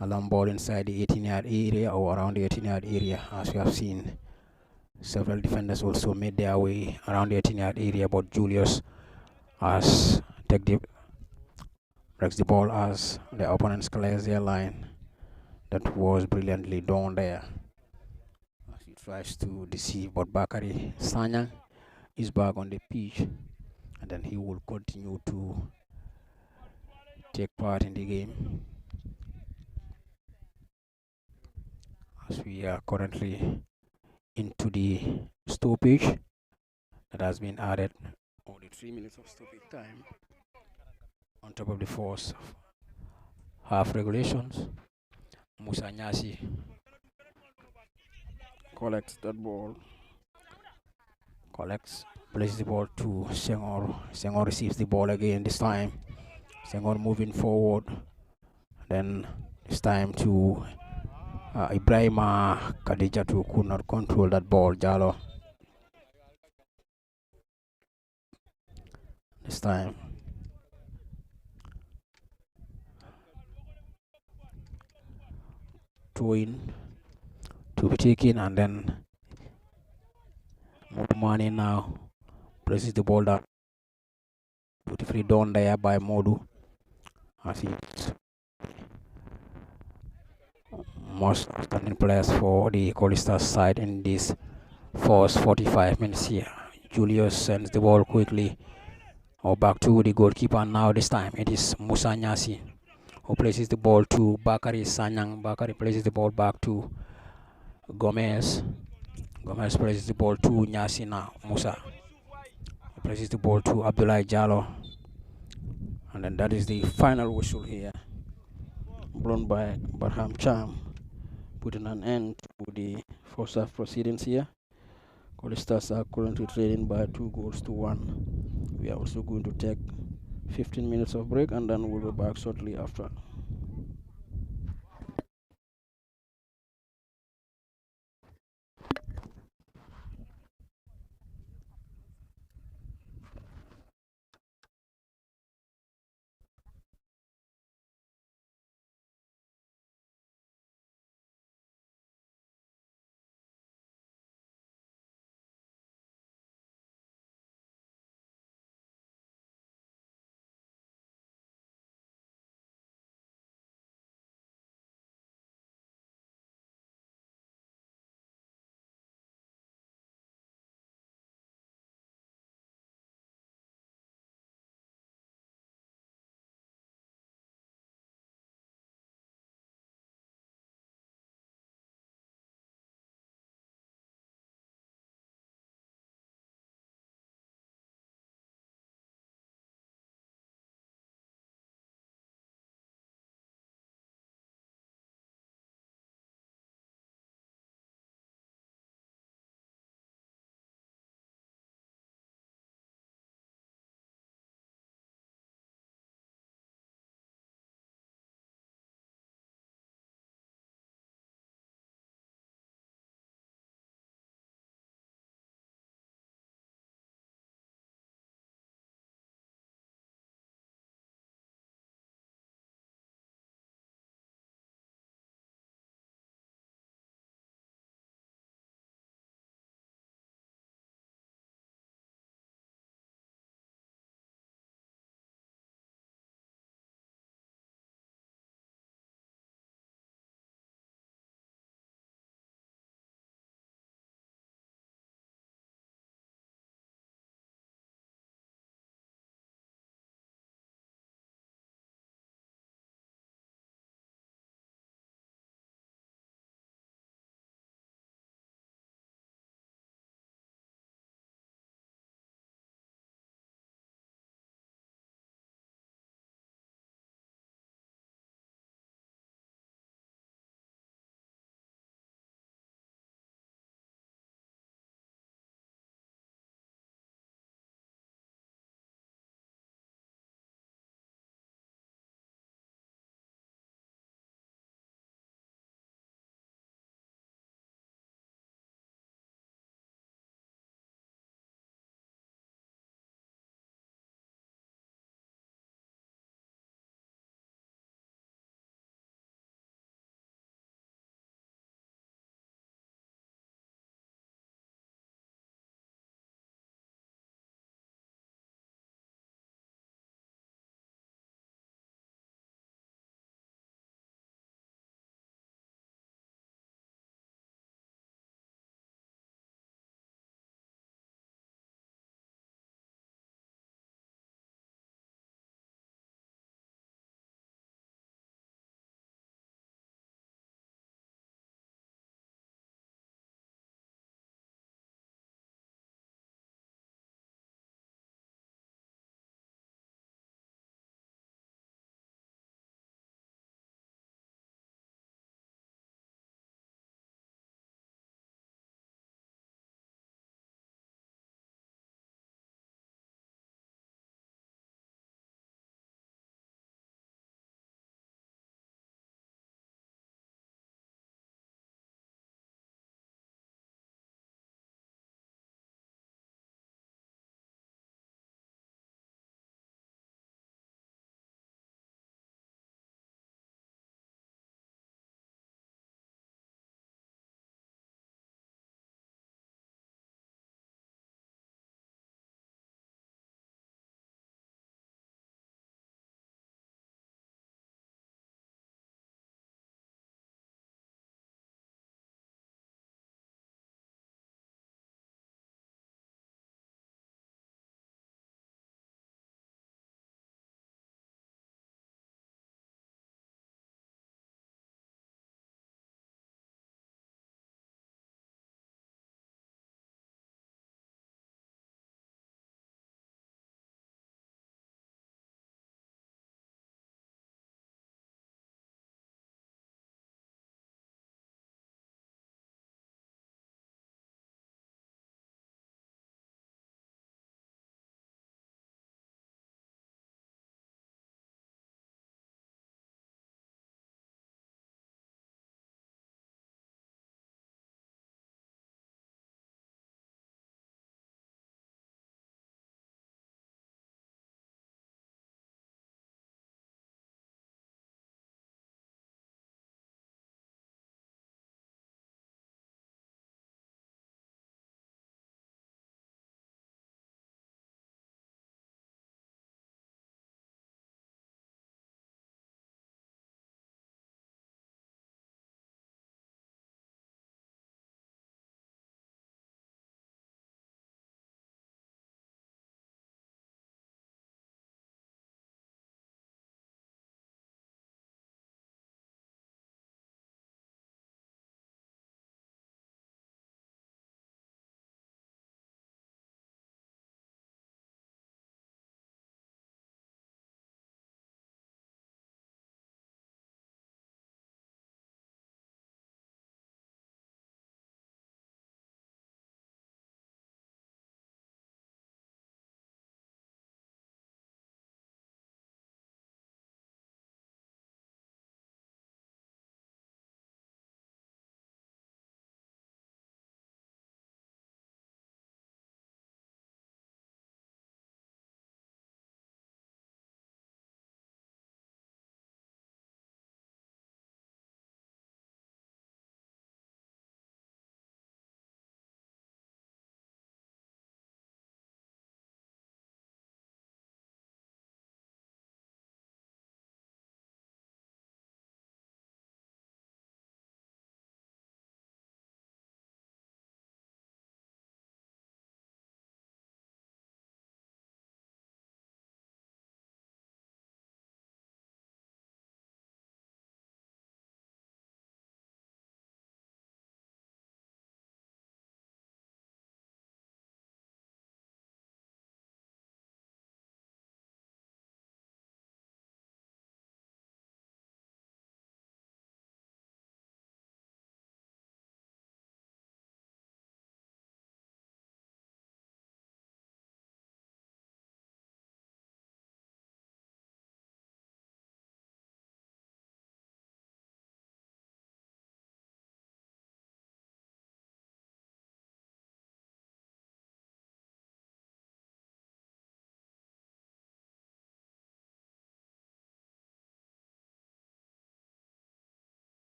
a long ball inside the 18-yard area or around the 18-yard area, as we have seen. Several defenders also made their way around the 18-yard area, but Julius has breaks the ball as the opponents clears their line. That was brilliantly done there as he tries to deceive, but Bakari Sanyang is back on the pitch, and then he will continue to take part in the game as we are currently into the stoppage that has been added, only 3 minutes of stoppage time on top of the force half regulations. Musa Nyasi collects that ball, places the ball to Sengor. Sengor receives the ball again this time. Sengor moving forward, then it's time to Ibrahima Kadijatu could not control that ball. Jalo this time throwing to be taken, and then Modu now places the ball down. Beautifully done there by Modu as he's most outstanding players for the Colley Stars side in this first 45 minutes here. Julius sends the ball quickly back to the goalkeeper. Now this time it is Musa Nyasi who places the ball to Bakari Sanyang. Bakari places the ball back to Gomez. Gomez places the ball to Nyasi now. Musa places the ball to Abdullah Jalo. And then that is the final whistle here, blown by Barham Cham, putting an end to the first half proceedings here. Colley Stars are currently trailing by 2-1. We are also going to take 15 minutes of break, and then we'll be back shortly after.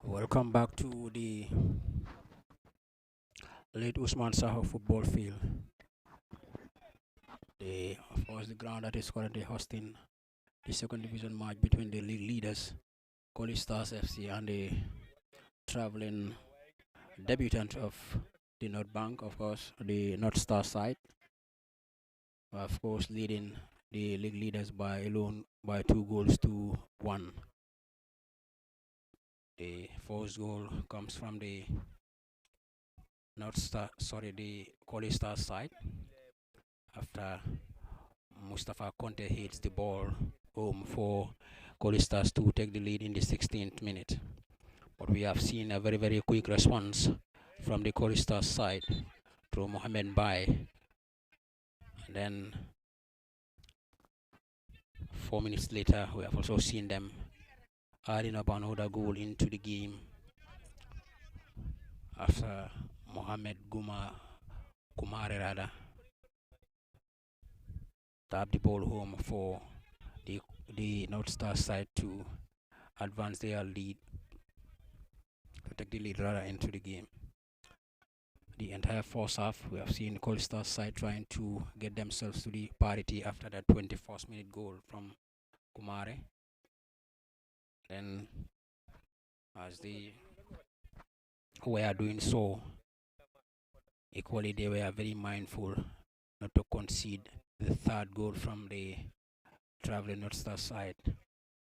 Welcome back to the late Usman Saho football field. Of course, the ground that is currently hosting the second division match between the league leaders, Colley Stars FC, and the traveling debutant of the North Bank, of course, the Northstar side. Of course, leading the league leaders by 2 goals to 1. The first goal comes from the the Colley Stars side after Mustafa Conte hits the ball home for Colley Stars to take the lead in the 16th minute. But we have seen a very, very quick response from the Colley Stars side through Mohamed Bai. And then 4 minutes later, we have also seen them adding up another goal into the game after Mohamed Kumare rather tapped the ball home for the Northstar side to advance their lead, to take the lead rather into the game. The entire first half, we have seen Colley Stars side trying to get themselves to the parity after that 21st minute goal from Kumare. Then, as they were doing so, equally they were very mindful not to concede the third goal from the traveling Northstar side.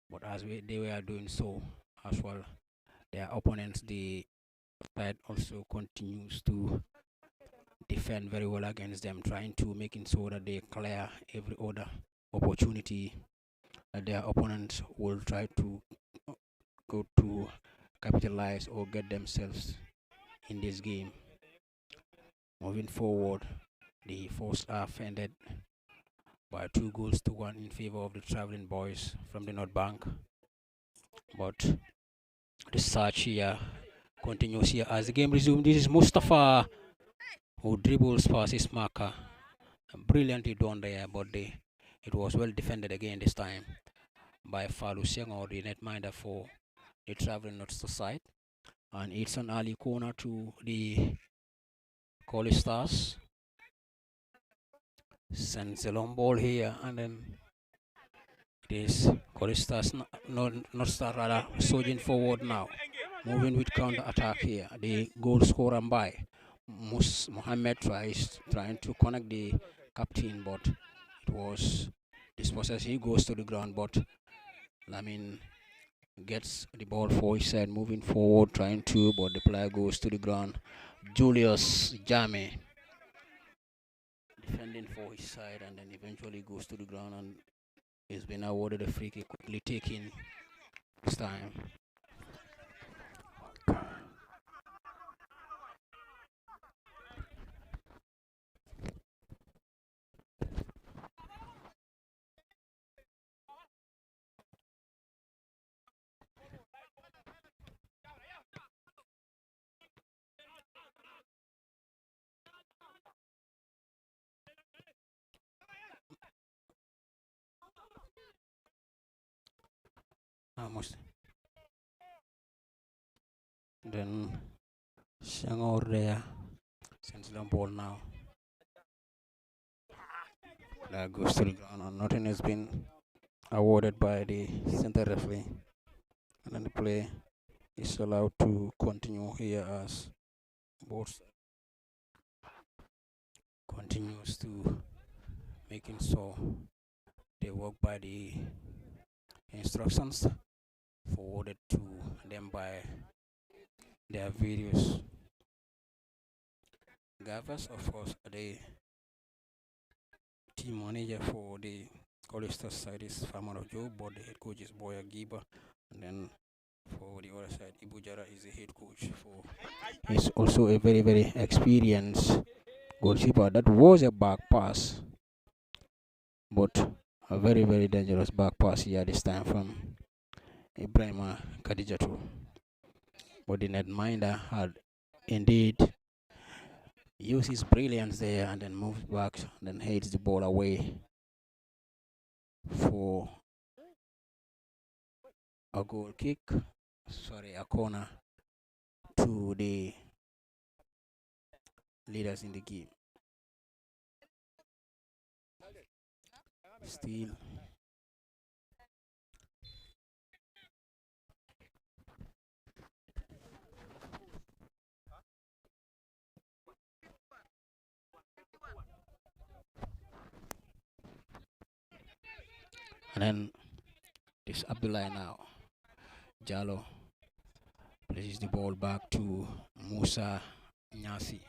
But as they were doing so as well, their opponents, the side, also continues to defend very well against them, trying to make it so that they clear every other opportunity that their opponents will try to go to capitalize or get themselves in this game. Moving forward, the first half ended by 2 goals to 1 in favor of the traveling boys from the North Bank. But the search here continues here as the game resumes. This is Mustafa who dribbles past his marker. Brilliantly done there, but it was well defended again this time by Falu Senghor, the netminder for the traveling Northstar side. And it's an early corner to the Colley Stars. Sends a long ball here, and then it is Colley Stars, Northstar rather, surging forward now. Moving with counter attack here. The goal scorer by Mohammed trying to connect the captain, but it was dispossessed. He goes to the ground, but Lamin gets the ball for his side, moving forward, trying to, but the player goes to the ground. Julius Jame defending for his side, and then eventually goes to the ground and is been awarded a free kick, quickly taken this time. Almost. Then Senghor there sends the ball now. That goes to the ground, and nothing has been awarded by the center referee. And then the play is allowed to continue here as both continues to making so they work by the instructions forwarded to them by their various gaffers. Of course, the team manager for the Colley Stars side is Famaro Joe, but the head coach is Boya Giba, and then for the other side, Ibu Jara is the head coach. He's also a very, very experienced goalkeeper. That was a back pass, but a very, very dangerous back pass here this time from Ibrahima Kadijatu. But the netminder had indeed used his brilliance there and then moved back and then heads the ball away for a goal kick. Sorry, a corner to the leaders in the game. Still. And then this Abdullah now. Jallo places the ball back to Musa Nyasi.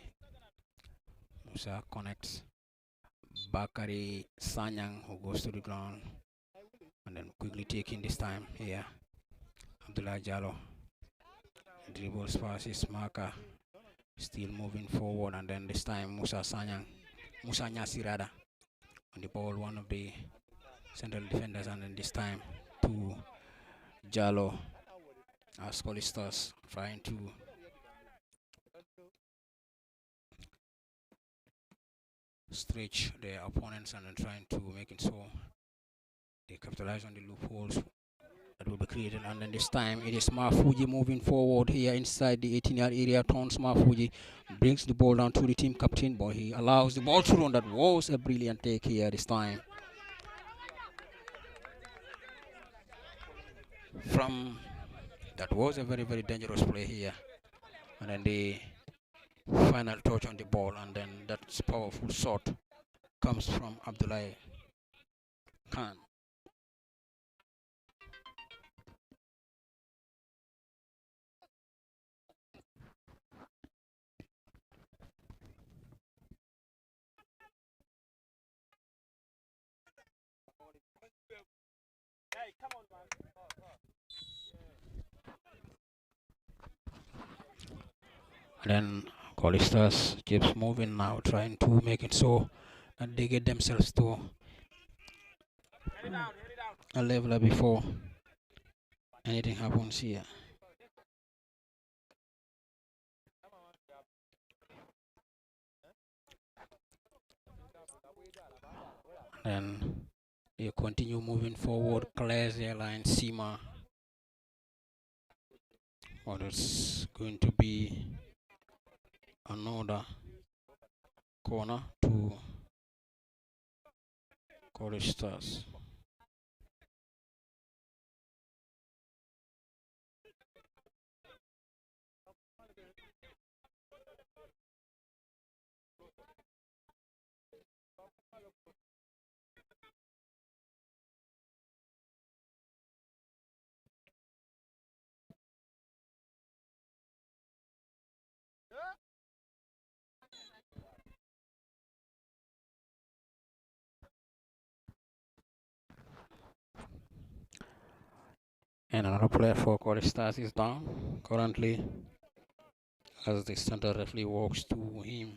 Musa connects. Bakari Sanyang, who goes to the ground. And then quickly taking this time here. Abdullah Jallo dribbles past his marker. Still moving forward. And then this time Musa Nyasi rather. On the ball, one of the central defenders. And then this time to Jallo. As Colley Stars trying to stretch their opponents and then trying to make it so they capitalize on the loopholes that will be created. And then this time it is Mafuji moving forward here inside the 18-yard area. Turns Mafuji, brings the ball down to the team captain, but he allows the ball to run. That was a brilliant take here this time. That was a very, very dangerous play here. And then the final touch on the ball, and then that powerful shot comes from Abdullah Khan. And then Colley Stars keeps moving now, trying to make it so that they get themselves to a level before anything happens here. And they continue moving forward. Claire's airline, Sima. What is going to be another corner to Colley Stars. And another player for Colley Stars is down currently as the center referee walks to him.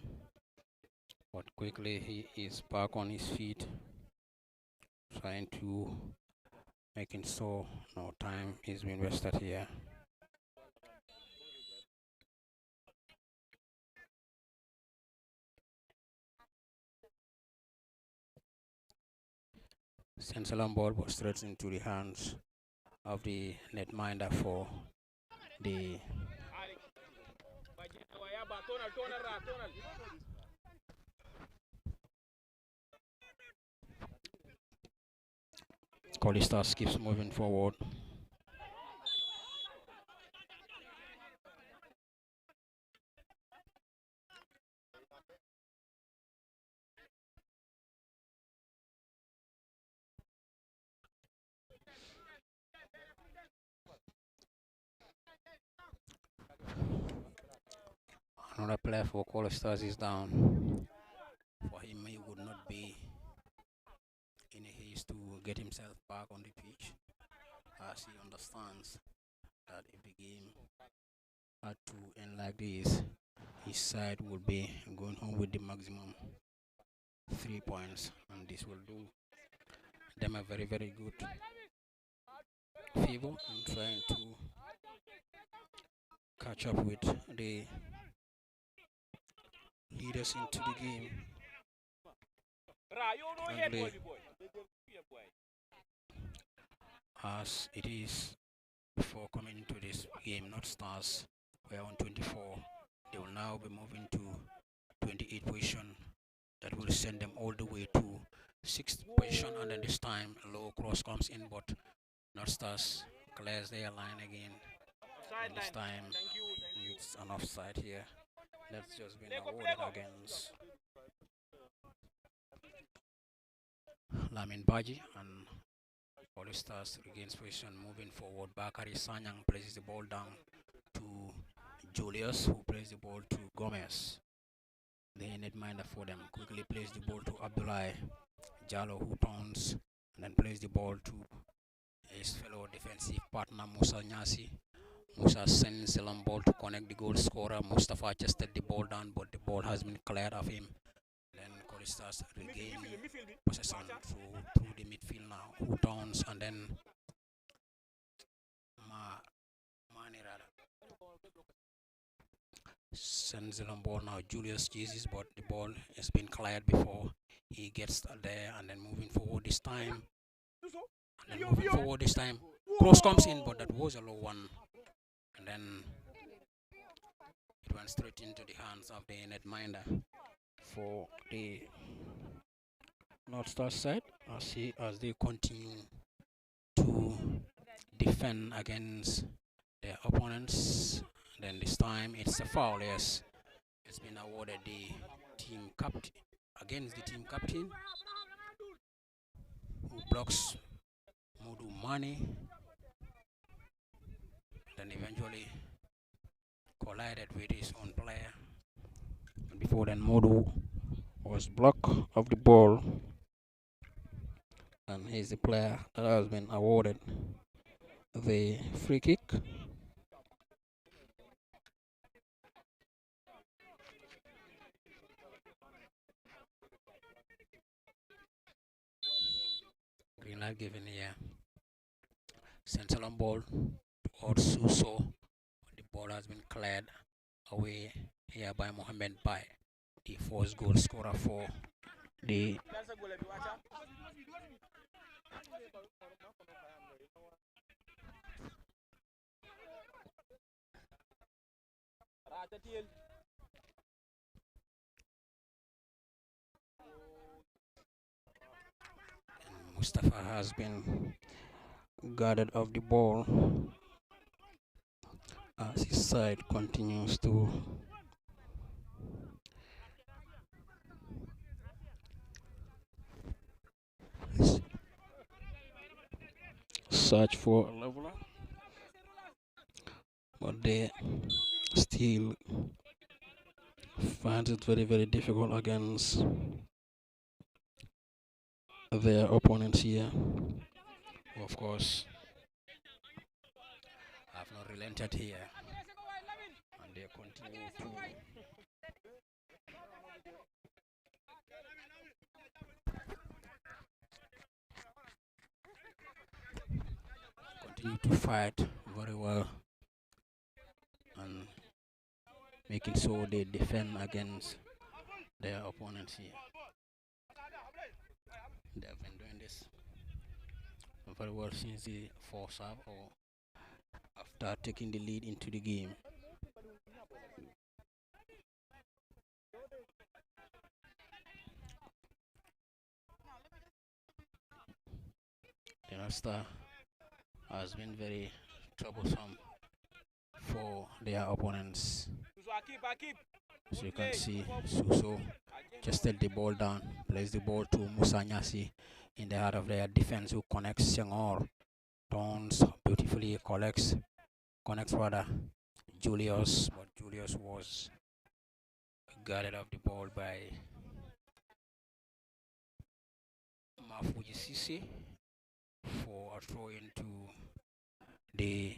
But quickly he is back on his feet, trying to making so no time is being wasted here. Sends a long ball but straight into the hands of the netminder for the Colley Stars keeps moving forward. Another player for Colley Stars is down. For him, he would not be in a haste to get himself back on the pitch, as he understands that if the game had to end like this, his side would be going home with the maximum 3 points, and this will do them a very, very good favor in trying to catch up with the leaders into the game. As it is before coming into this game, Northstars We are on 24. They will now be moving to 28 position. That will send them all the way to 6th position, and then this time low cross comes in, but Northstars clears their line again. And this time it's an offside here. That's just been awarded against Lamin Baji, and Colley Stars regains position, moving forward. Bakari Sanyang places the ball down to Julius, who plays the ball to Gomez. The netminder for them quickly plays the ball to Abdullah Jallo, who turns and then plays the ball to his fellow defensive partner Musa Nyasi. Musa sends the long ball to connect the goal scorer. Mustafa chested the ball down, but the ball has been cleared of him. Then Colley Stars regain possession through the midfield now, who turns and then sends the long ball now. Julius chases, but the ball has been cleared before he gets there, and then moving forward this time. Cross comes in, but that was a low one. And then it went straight into the hands of the netminder for the Northstar side as they continue to defend against their opponents. Then this time it's a foul. Yes, it's been awarded the team captain against the team captain, who blocks Modu Mani, then eventually collided with his own player. And before then, Modu was blocked of the ball, and he's the player that has been awarded the free kick. Green light given here. Sends a long ball towards Suso. The ball has been cleared away here by Mohamed Bai, the first goal scorer for the Mustafa has been guarded off the ball as his side continues to search for a leveler, but they still find it very, very difficult against their opponents here, who of course have not relented here, and they continue to fight very well and making sure they defend against their opponents here. They have been doing this very well since the first half, or after taking the lead into the game. The Northstar has been very troublesome for their opponents. So you can see Suso just set the ball down, plays the ball to Musa Nyasi in the heart of their defense, who connects Senghor, turns beautifully, connects rather Julius, but Julius was guarded off the ball by Mafuji Sisi for a throw into the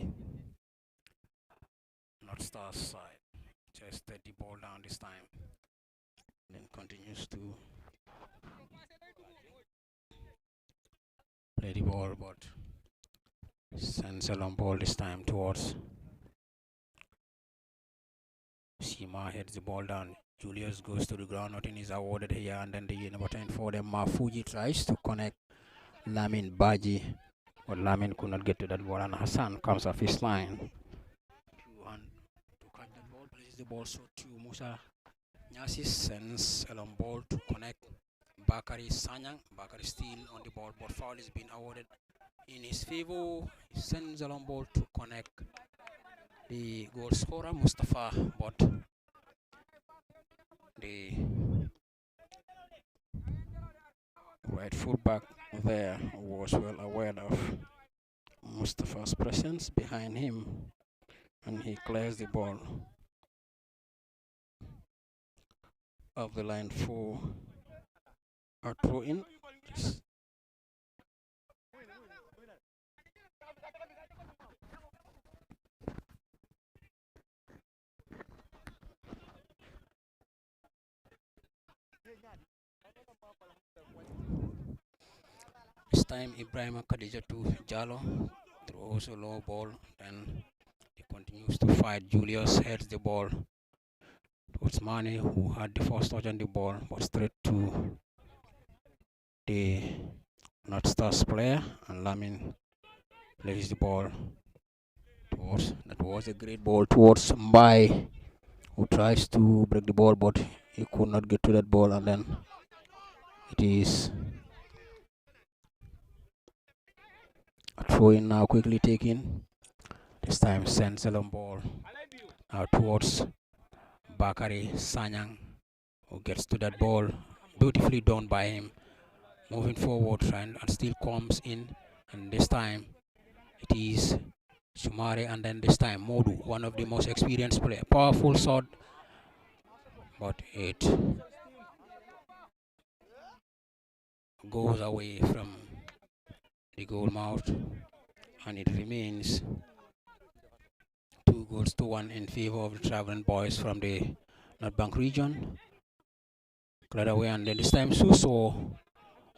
Northstar side. Just set the ball down this time, then continues to play the ball, but sends a long ball this time towards Sima, heads the ball down. Julius goes to the ground, nothing is awarded here, and then the number 10 for them, Mafuji, tries to connect Lamin Baji, but Lamin could not get to that ball, and Hassan comes off his line to catch the ball so to Musa Nyasis, sends a long ball to connect Bakari Sanyang. Bakari still on the ball, but foul is being awarded in his favor. He sends a long ball to connect the goal scorer Mustafa, but the right fullback there was well aware of Mustafa's presence behind him, and he clears the ball of the line for a throw in. This time Ibrahim Khadija to Jalo throws a low ball, then he continues to fight. Julius heads the ball towards Mane, who had the first touch on the ball, but straight to the Northstar's player, and Lamin plays the ball towards, that was a great ball towards Mbai, who tries to break the ball, but he could not get to that ball, and then it is a throw in now, quickly taken. This time sends a long ball towards Bakari Sanyang, who gets to that ball, beautifully done by him, moving forward and still comes in, and this time it is Sumare, and then this time Modu, one of the most experienced players. Powerful shot, but it goes away from the goal mouth, and it remains 2-1 in favor of the traveling boys from the North Bank region. Cleared away, and then this time Suso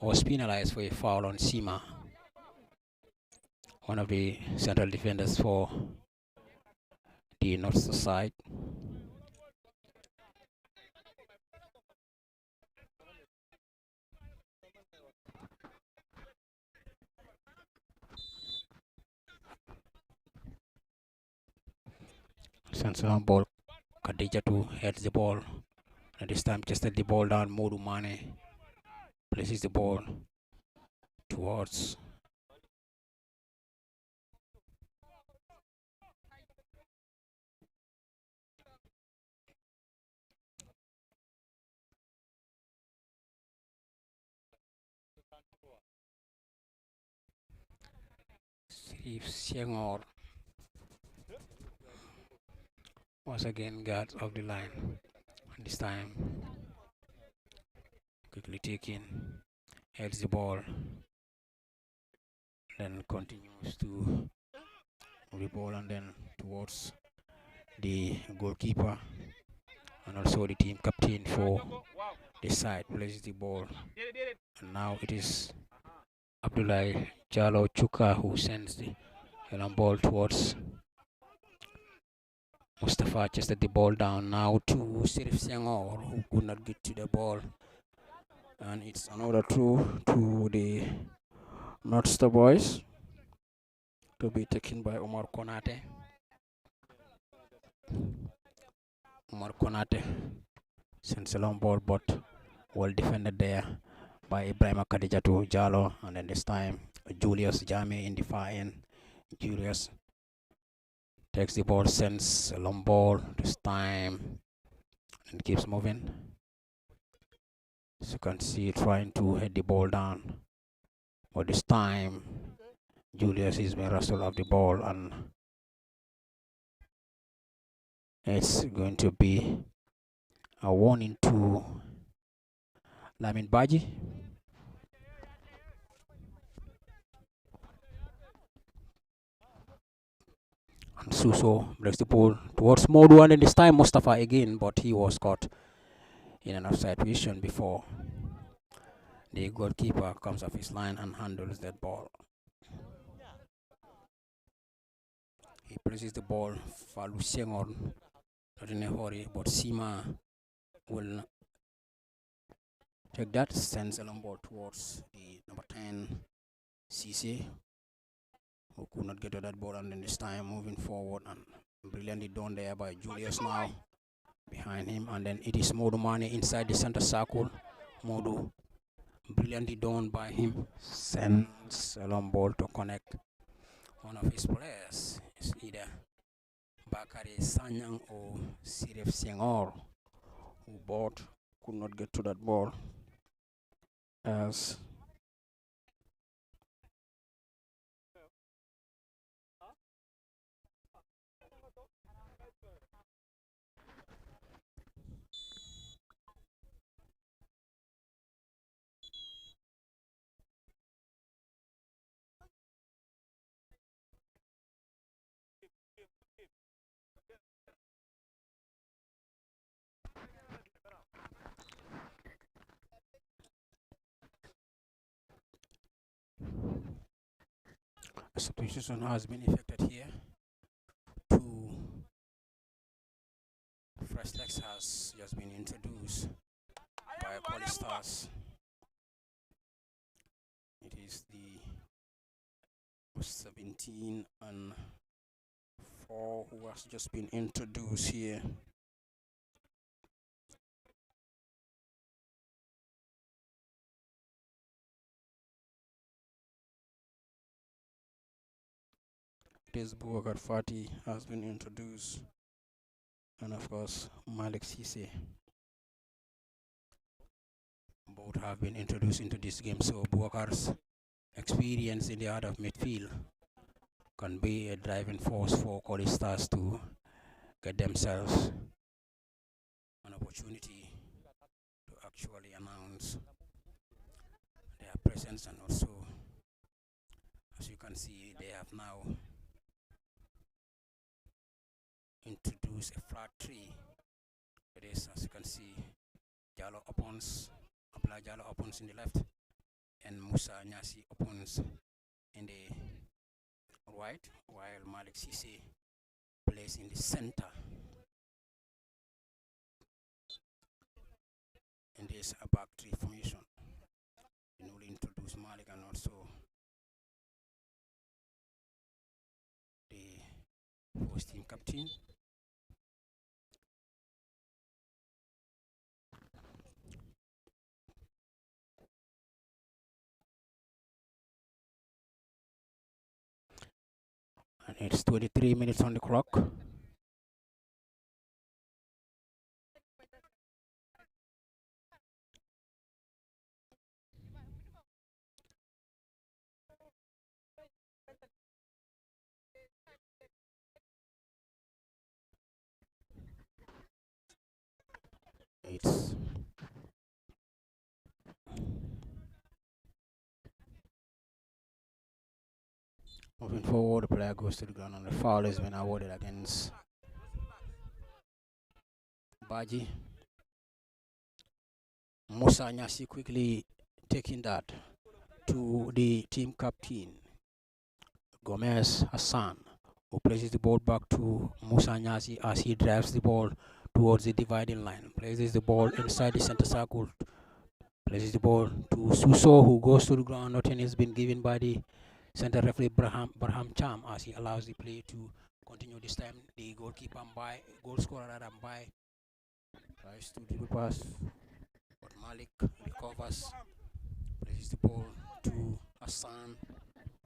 was penalized for a foul on Sima, one of the central defenders for the North side. Sends a ball. Khadija to heads the ball, and this time just the ball down. Modu Mane places the ball towards Siengor. Once again, guards of the line. And this time, quickly taken, heads the ball, then continues to move the ball, and then towards the goalkeeper, and also the team captain for this side places the ball. And now it is Abdullah Jalo Chuka who sends the long ball towards Mustafa, chested the ball down now to Sirif Sengor, who could not get to the ball. And it's another throw to the Northstar boys to be taken by Omar Konate. Omar Konate sends a long ball, but well defended there by Ibrahim Khadija to Jalo, and then this time Julius Jame in the far end. Julius takes the ball, sends a long ball this time, and keeps moving. As you can see, trying to head the ball down, but this time Julius is being wrestled off the ball, and it's going to be a warning to Lamin Baji. And Suso breaks the ball towards Modu, and this time Mustafa again, but he was caught in an offside position before the goalkeeper comes off his line and handles that ball. He places the ball for Luciano, not in a hurry, but Sima will take that, sends a long ball towards the number 10 CC, who could not get to that ball, and then this time moving forward, and brilliantly done there by Julius now behind him, and then it is Modu Mane inside the center circle. Modu brilliantly done by him, sends a long ball to connect one of his players. It's either Bakari Sanyang or Sirif Senghor, who both could not get to that ball, as a substitution has been effected here. Two fresh legs has just been introduced by Colley Stars. It is the 17 and 4 who has just been introduced here. This Boubacar Fati has been introduced, and of course Malik Cisse. Both have been introduced into this game, so Boubacar's experience in the art of midfield can be a driving force for Colley Stars to get themselves an opportunity to actually announce their presence, and also, as you can see, they have now introduce a flat tree. It is, as you can see, Jallo opens, Abla Jallo opens in the left, and Musa Nyasi opens in the right, while Malik Cisse plays in the center. And this a back three formation. We newly introduced Malik and also the first team captain. And it's 23 minutes on the clock. It's moving forward, the player goes to the ground, and the foul has been awarded against Baji. Musa Nyasi quickly taking that to the team captain, Gomez Hassan, who places the ball back to Musa Nyasi as he drives the ball towards the dividing line, places the ball inside the center circle, places the ball to Suso, who goes to the ground. Nothing has been given by the center referee Braham Cham as he allows the play to continue. This time the goalkeeper by goal scorer by tries to dribble pass, but Malik recovers, places the ball to Hassan,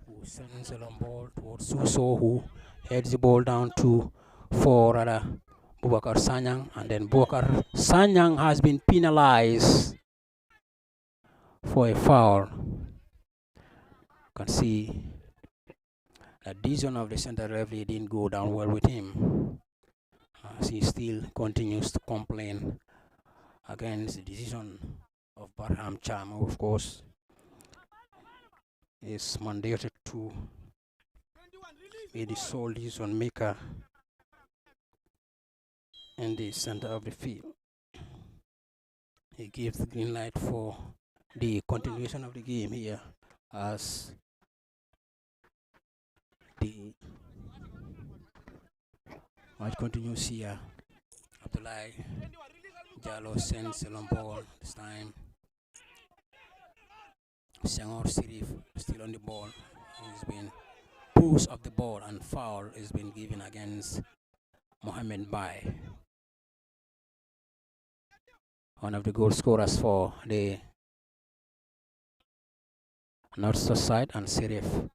who sends a long ball towards Suso, who heads the ball down to for Boubacar Sanyang, and then Boubacar Sanyang has been penalized for a foul. You can see that decision of the center referee didn't go down well with him, as he still continues to complain against the decision of Barham Cham, who of course is mandated to be the sole decision maker in the center of the field. He gives the green light for the continuation of the game here, as the match continues here. Abdullah Jallo sends a long ball this time. Senghor Sirif still on the ball. He's been pushed off the ball, and foul has been given against Mohamed Bai. one of the goal scorers for the Northstar side, and Serif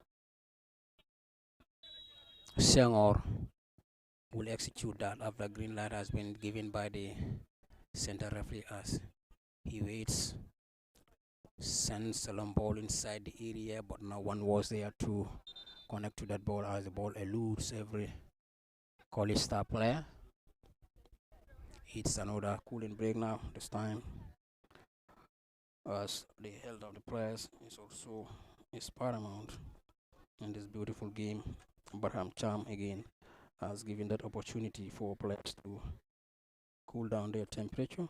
Sengor will execute that after green light has been given by the center referee as he waits, sends a long ball inside the area, but no one was there to connect to that ball as the ball eludes every Colley star player. It's another cooling break now, this time as the health of the players is also paramount in this beautiful game. Barham Charm again has given that opportunity for players to cool down their temperature.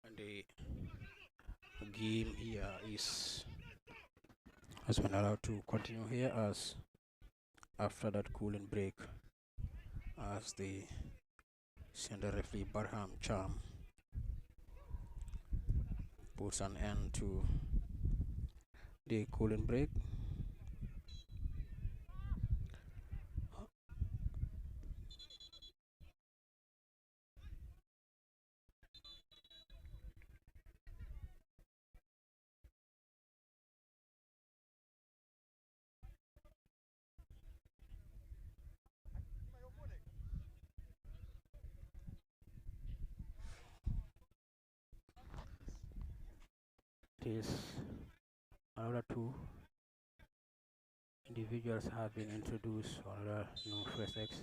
And the game here has been allowed to continue here as after that cooling break as the center referee Barham Charm puts an end to the cooling break. It is another two individuals have been introduced for the new first X.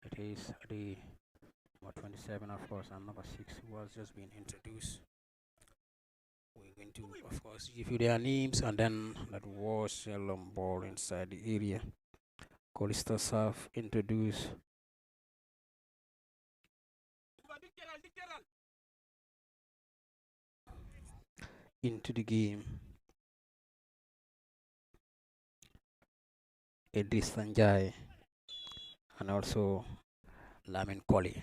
It is the number 27, of course, and number 6 who has just been introduced. We're going to, of course, give you their names, and then that was a long ball inside the area. Colley have introduced into the game Idris Sanjay and also Lamin Colley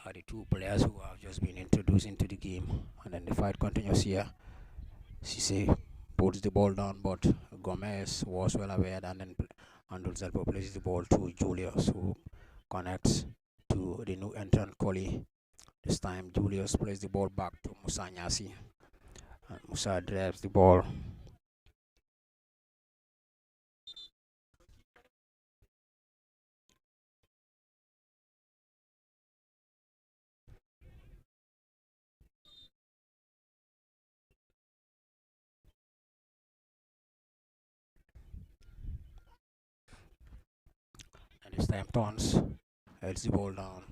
are the two players who have just been introduced into the game, and then the fight continues here. Cisse puts the ball down, but Gomez was well aware, and then Andulzelpo places the ball to Julius, who connects to the new entrant Colley. This time Julius plays the ball back to Musa Nyasi, and Musa drives the ball. And this time Tons heads the ball down.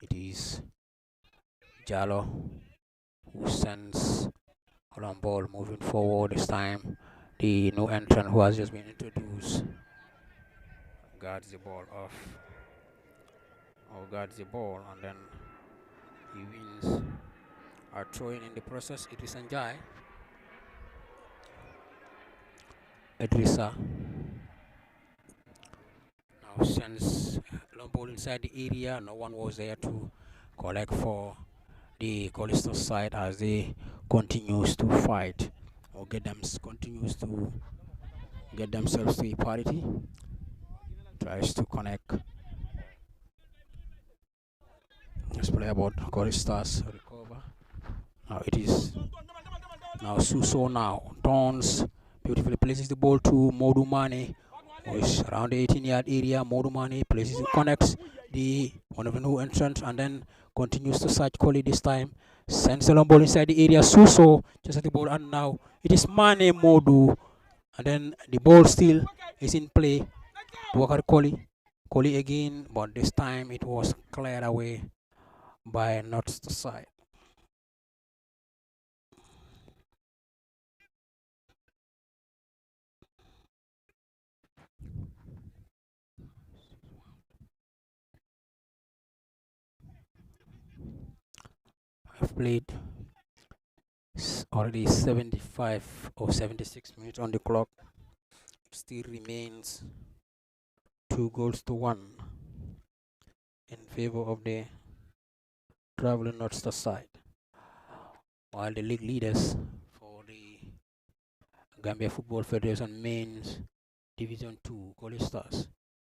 It is Jallo who sends a long ball moving forward. This time the new entrant who has just been introduced guards the ball off, or guards the ball, and then he wins a throw-in the process. It is Sanjay. Idrissa now sends long ball inside the area. No one was there to collect for the Collister side as they continues to fight or continues to get themselves to equality. Tries to connect. Let's play about Collisters recover. Now it is now Suso now turns beautifully, places the ball to Modu Mane, who is around the 18-yard area. Modu Mane places it, connects the one of the new entrants, and then continues to search Colley this time. Sends a long ball inside the area. Suso just at the ball, and now it is Mane Modu, and then the ball still is in play. Walker Colley. Colley again, but this time it was cleared away by Northstar side. I've played already 75 or 76 minutes on the clock. It still remains 2-1 in favor of the traveling Northstar side, while the league leaders for the Gambia Football Federation Men's Division 2 Colley Stars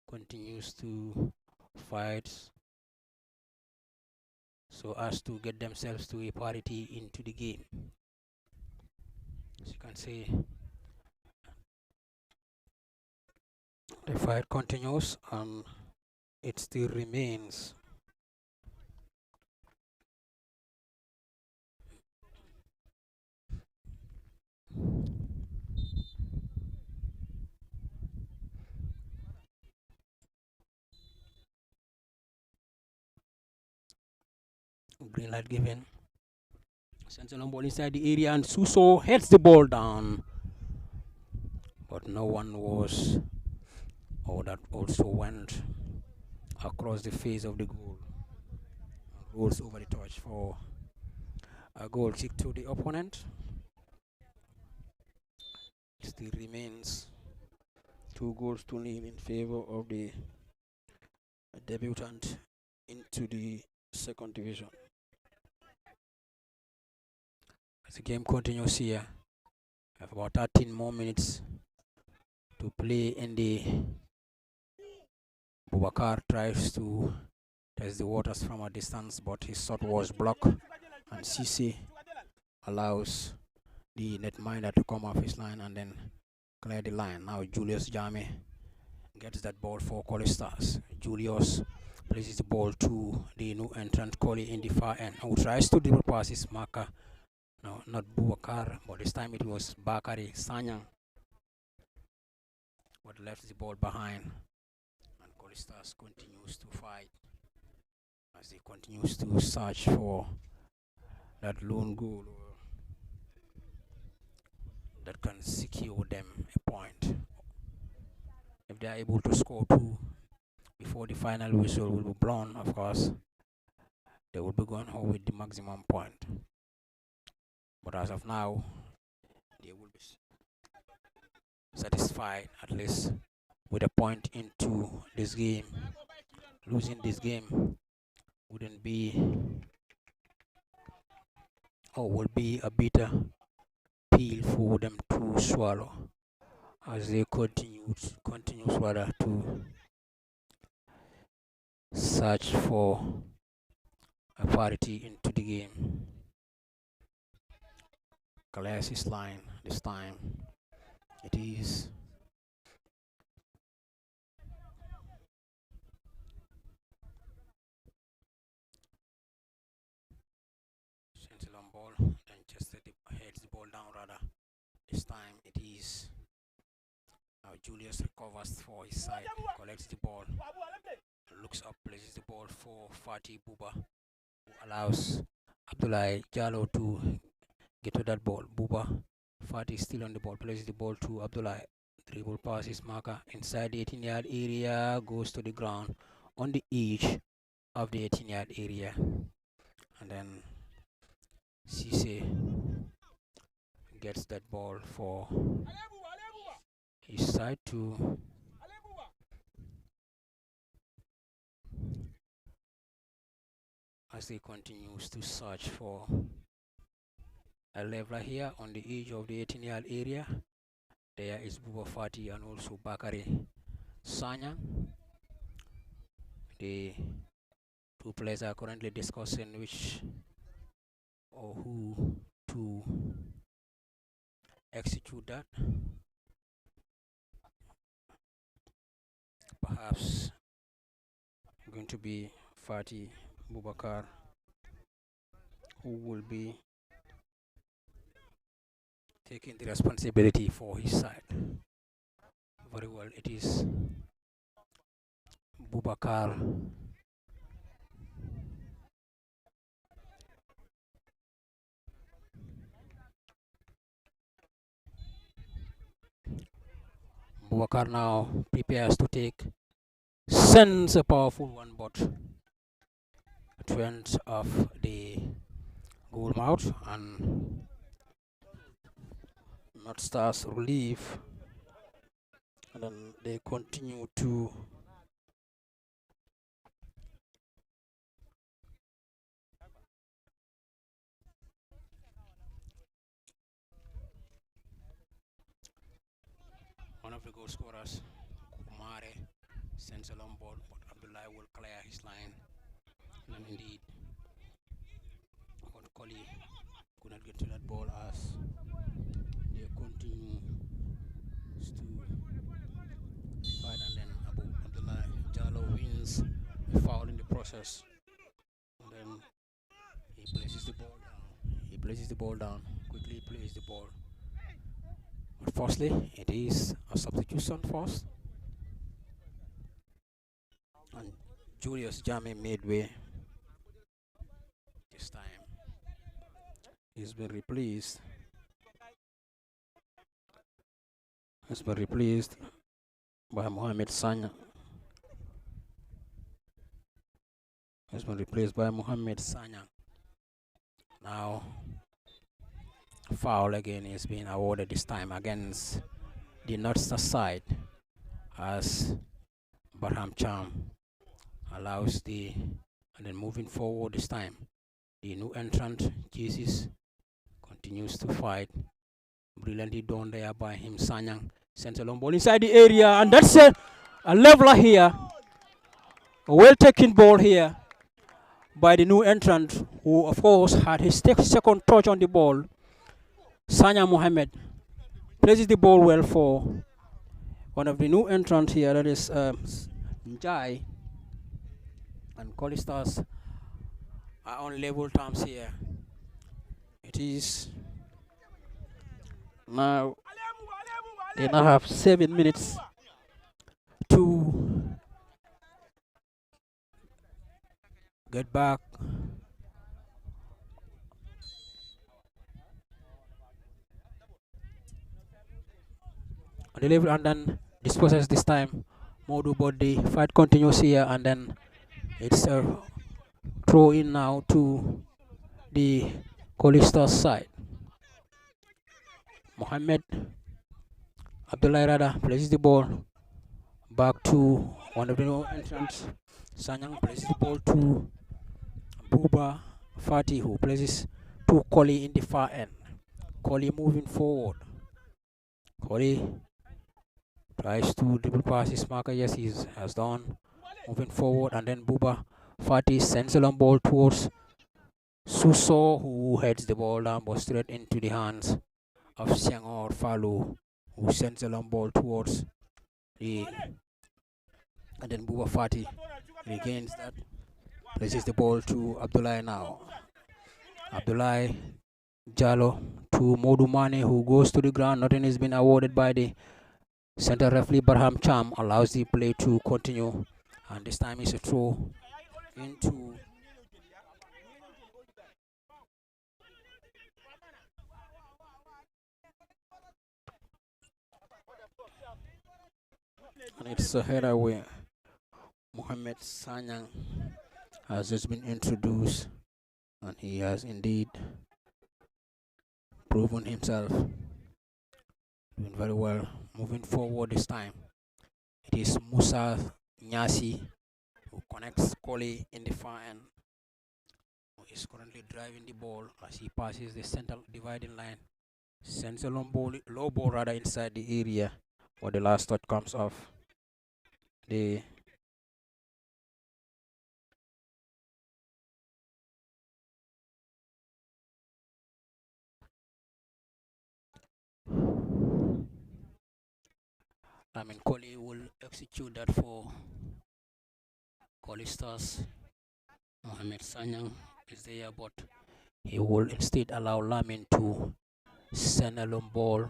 continues to fight so as to get themselves to a parity into the game. As you can see, the fight continues and it still remains green light given. Sends a long ball inside the area and Suso heads the ball down, but no one was, or that also went across the face of the goal, rolls over the touch for a goal kick to the opponent. It still remains 2-0 in favor of the debutant into the second division. As the game continues here, we have about 13 more minutes to play in the Bubakar tries to test the waters from a distance, but his shot was blocked, and Cisse allows the netminder to come off his line and then clear the line. Now Julius Jame gets that ball for Colley Stars. Julius places the ball to the new entrant Colley in the far end, who tries to dribble past his marker. No, not Bubakar, but this time it was Bakari Sanyang, but left the ball behind. And Colley Stars continues to fight as they continues to search for that lone goal that can secure them a point. If they are able to score 2 before the final whistle will be blown, of course, they will be going home with the maximum point. But as of now, they will be satisfied at least with a point into this game. Losing this game wouldn't be, or will be, a bitter pill for them to swallow as they continue rather to search for a parity into the game. Galaxy's line this time. It is sends a long ball, then just heads the ball down rather. This time it is now Julius recovers for his side, collects the ball, looks up, places the ball for Fatih Buba, who allows Abdullah Jallo to get to that ball. Buba Fatih is still on the ball, places the ball to Abdullah. Dribble passes marker inside the 18-yard area, goes to the ground on the edge of the 18-yard area. And then Cisse gets that ball for his side to as he continues to search for a leveler here on the edge of the 18-yard area. There is Buba Fatih and also Bakari Sanyang. The two players are currently discussing which or who to execute that. Perhaps going to be Fatih Bubakar, who will be taking the responsibility for his side. Very well, it is Bubakar. Bubakar now prepares to take, sends a powerful one, but it went off the goal mouth, and Northstar's relief, and then they continue to one of the goal scorers, Kumare, sends a long ball, but Abdullah will clear his line. And indeed, but Colley could not get to that ball as they continue to fight, and then Abdullah Jallo wins a foul in the process. And then he places the ball down. He places the ball down, quickly plays the ball. But firstly, it is a substitution first. And Julius Jame made way. This time he's been replaced. He's been replaced by Mohamed Sanya. He's been replaced by Mohamed Sanya. Now, foul again is being awarded this time against the Northstar side as Barham Cham allows the, and then moving forward this time, the new entrant, Jesus, continues to fight. Brilliantly done there by him, Sanyang. Sends a long ball inside the area, and that's a leveler here. A well-taken ball here by the new entrant, who of course had his second touch on the ball. Sanya Mohammed places the ball well for one of the new entrants here, that is Njai. And Colley Stars are on level terms here. It is now, they now have 7 minutes to get back on the level, and then disposes this time Modu, but the fight continues here, and then it's a throw in now to the Colley Stars side. Mohammed Abdullah Rada places the ball back to one of the new entrants. Sanyang places the ball to Buba Fatih, who places to Colley in the far end. Colley moving forward. Colley tries to dribble pass his marker. Yes, he has done. Moving forward, and then Buba Fatih sends a long ball towards Suso, who heads the ball down but straight into the hands of Siangor Falu, who sends a long ball towards the, and then Buba Fatih regains that, places the ball to Abdullah now. Abdullah Jallo to Modu Mane, who goes to the ground. Nothing has been awarded by the center referee. Barham Cham allows the play to continue, and this time is a throw into And it's a header where Mohamed Sanyang has just been introduced, and he has indeed proven himself doing very well. Moving forward this time, it is Musa Nyasi who connects Colley in the far end, who is currently driving the ball as he passes the central dividing line. Sends a low ball rather inside the area, but the last touch comes off the Colley will execute that for Colley Stars. Mohamed Sanyang is there, but he will instead allow Lamin to send a long ball.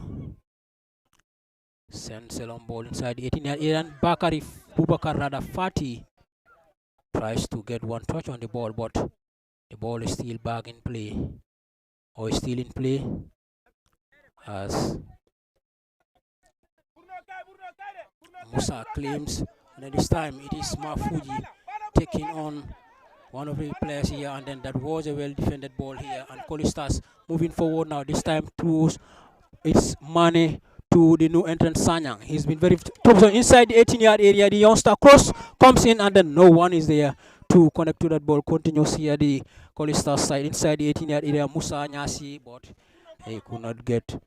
Sends a long ball inside the 18 yard area, and Bubakar rather Fati tries to get one touch on the ball, but the ball is still back in play, or is still in play, as Musa claims, and then this time it is Mafuji taking on one of the players here, and then that was a well defended ball here, and Colley Stars moving forward now. This time through it's Mane to the new entrant Sanyang. He's been very so inside the 18 yard area. The youngster cross comes in, and then no one is there to connect to that ball. Continues here the Colley Stars side inside the 18 yard area. Musa Nyasi, but he could not get.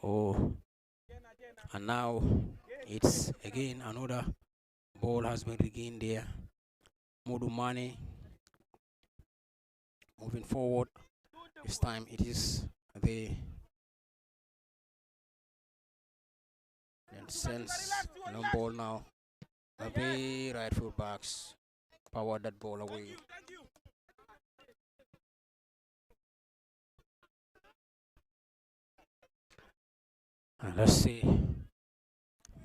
Oh, and now it's again another ball has been regained there. Modu Mane moving forward. This time it is the sends no ball now. The right full backs power that ball away. And let's see.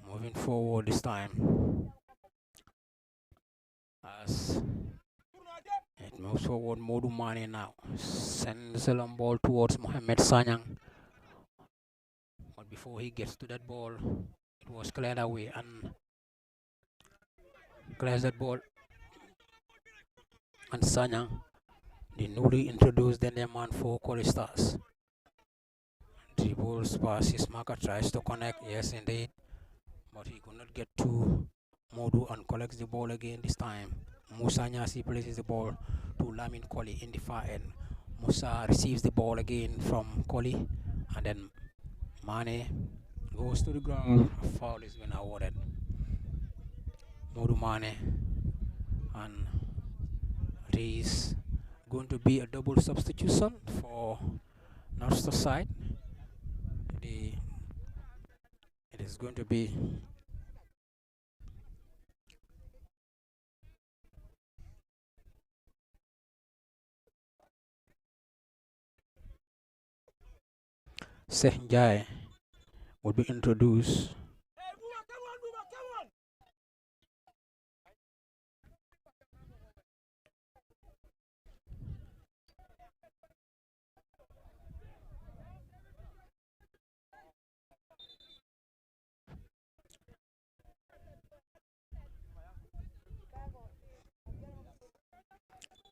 Moving forward this time. As it moves forward, Modu Mane now sends a long ball towards Mohamed Sanyang. But before he gets to that ball, it was cleared away, and clears that ball. And Sanyang, the newly introduced man for Colley Stars, dribbles past his marker, tries to connect, yes indeed, but he could not get to Modu and collects the ball again this time. Musa Nyasi places the ball to Lamin Colley in the far end. Musa receives the ball again from Colley, and then Mane goes to the ground. A foul is been awarded. Modu Mane, and it is going to be a double substitution for Northstar side. It is going to be Sehnjai will be introduced.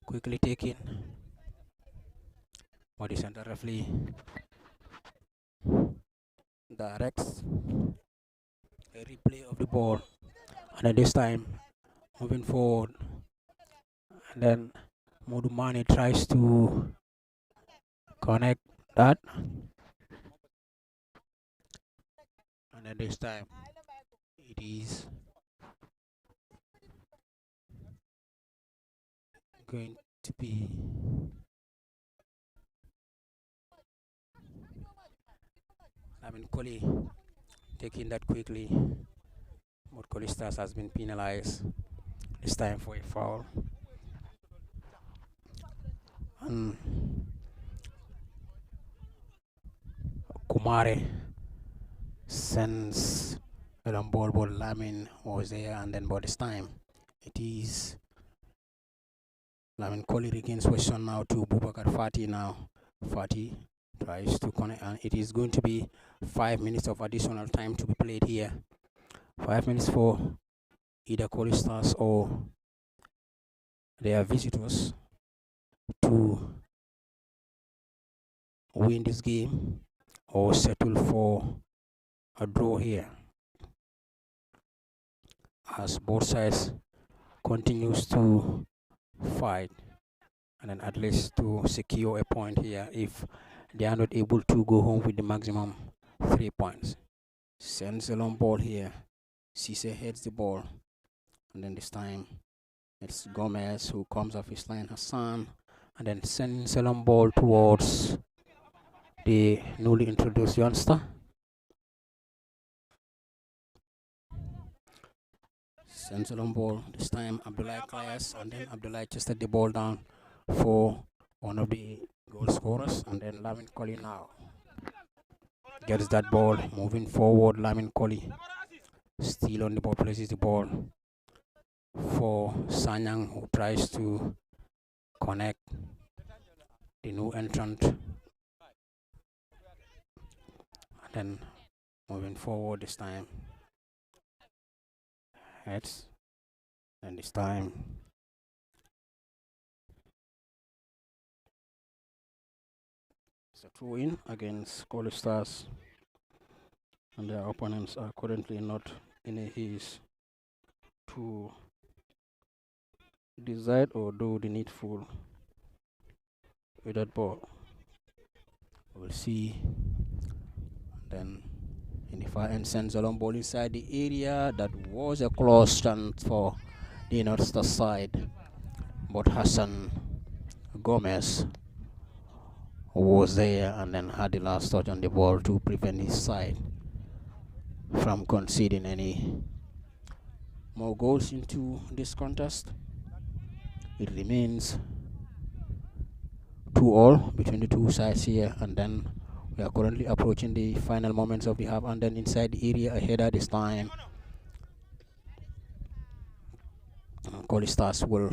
Quickly taken by the center referee. Directs a replay of the ball, and at this time moving forward, and then Modu Mane tries to connect that, and at this time it is going to be Colley taking that quickly, but Colley Stars has been penalized this time for a foul. And Kumare sends a long ball, but Lamin was there, and then by this time it is Lamin Colley regains possession now to Bubakar Fati now. Fati tries to connect, and it is going to be 5 minutes of additional time to be played here. 5 minutes for either Colley Stars or their visitors to win this game or settle for a draw here, as both sides continues to fight and then at least to secure a point here if they are not able to go home with the maximum 3 points. Sends a long ball here. Cisse heads the ball, and then this time it's Gomez who comes off his line, Hassan, and then sends a long ball towards the newly introduced youngster. Sends a long ball, this time Abdullah Klayas, and then Abdullah tested the ball down for one of the goal scorers, and then Lamin Colley now gets that ball, moving forward. Lamin Colley still on the ball, places the ball for Sanyang, who tries to connect the new entrant, and then moving forward this time. Heads, and this time it's a throw in against Colley Stars, and their opponents are currently not in a haste to decide or do the needful with that ball. We'll see. Then in the far end, sends a long ball inside the area. That was a close chance for the Northstar side, but Hassan Gomez was there and then had the last touch on the ball to prevent his side from conceding any more goals into this contest. It remains 2-2 between the two sides here, and then we are currently approaching the final moments of the half, and then inside the area, a header this time. Colley Stars will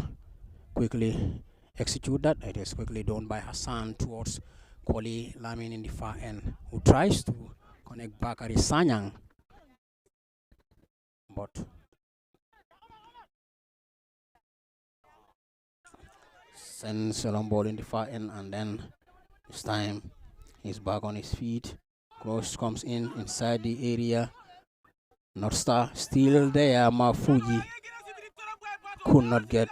quickly execute that. It is quickly done by Hassan towards Colley. Lamin in the far end, who tries to connect back at Sanyang, but sends a long ball in the far end, and then this time he's back on his feet. Cross comes in inside the area. Northstar still there. Mafuji could not get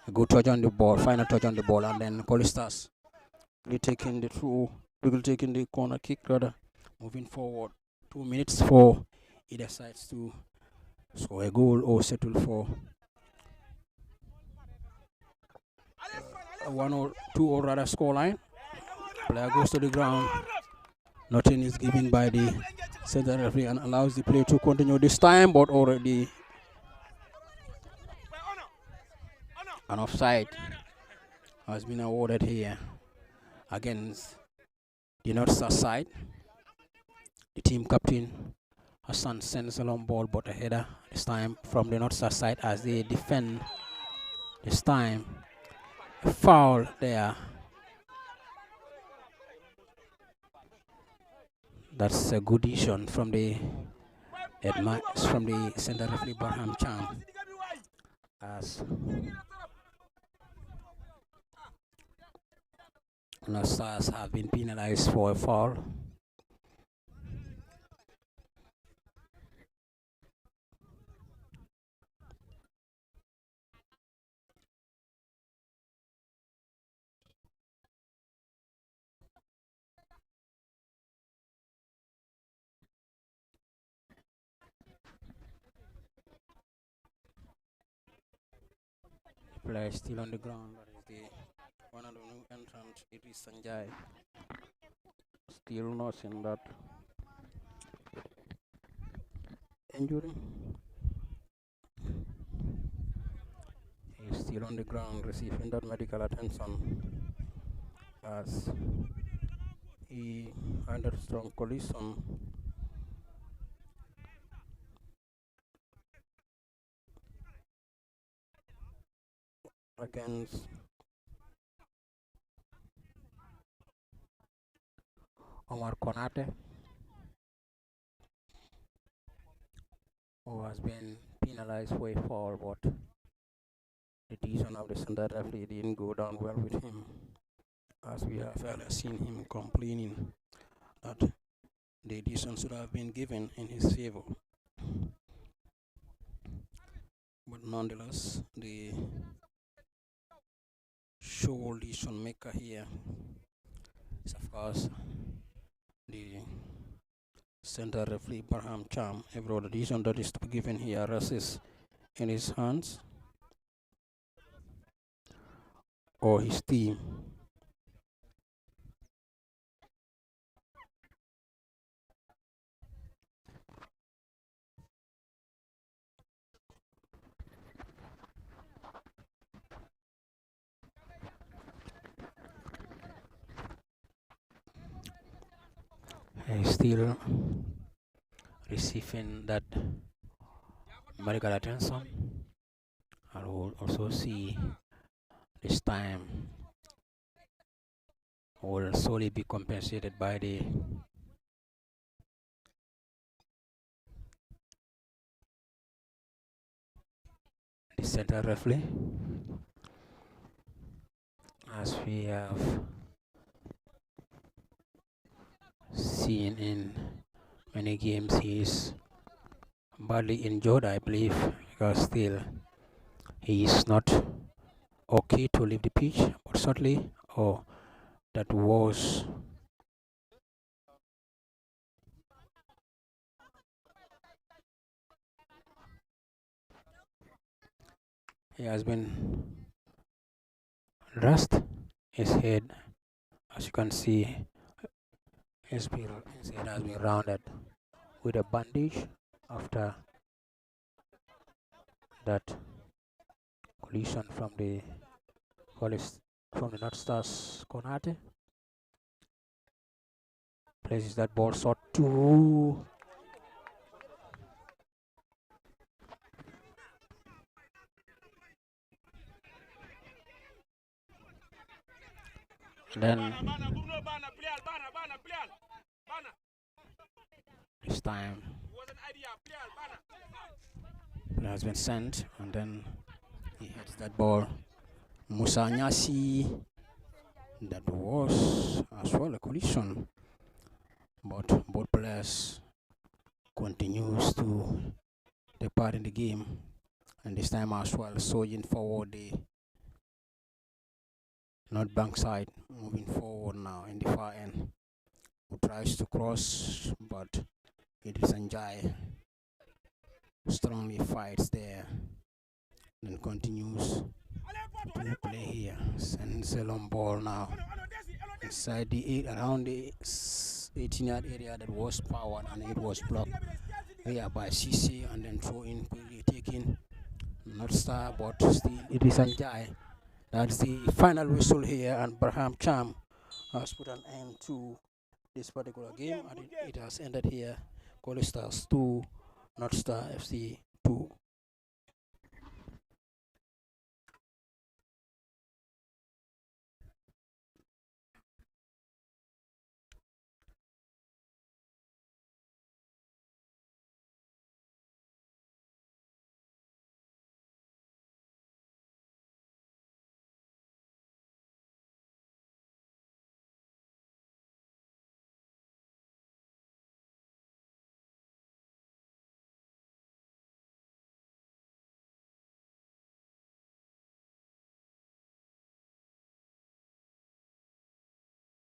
a good touch on the ball, final touch on the ball, and then Colley Stars will taking the through, will taking the corner kick rather. Moving forward, 2 minutes for either sides to score a goal or settle for a 1 or 2 or rather score line. Player goes to the ground. Nothing is given by the center referee and allows the play to continue this time, but already an offside has been awarded here against the Northstar side. The team captain Hassan sends a long ball, but a header this time from the Northstar side as they defend. This time a foul there. That's a good decision from the center referee Barham Cham, as Northstars have been penalized for a foul. Player is still on the ground. That is the one of the new entrants. It is Sanjay. Still not in that injury. He is still on the ground receiving that medical attention as he under strong collision against Omar Konate. who has been penalized for a foul, but the decision of the center referee didn't go down well with him, as we have earlier seen him complaining that the decision should have been given in his favor. But nonetheless, the sole decision maker here is, of course, the center referee Barham Cham. Every other decision that is to be given here rests in his hands or his team. He's still receiving that medical attention, and we'll also see this time will solely be compensated by the center referee, as we have seen in many games. He is badly injured, I believe, because still he is not okay to leave the pitch, but certainly, that was he has been dressed. His head, as you can see, his head has been rounded with a bandage after that collision from the Northstar's Konate. Places that ball shot to then this time it has been sent, and then he hits that ball. Musa Nyasi, that was as well a collision, but both players continues to take part in the game, and this time as well surging forward the North Bank side, moving forward now in the far end, who tries to cross, but it is Anjay strongly fights there, then continues to play here, sends a long ball now inside the around the 18-yard area that was powered, and it was blocked here by CC, and then throw in quickly taking Northstar, but still it is Anjay. That's the final whistle here, and Barham Cham has put an end to this particular game, and it has ended here. Colley Stars 2, Northstar FC 2.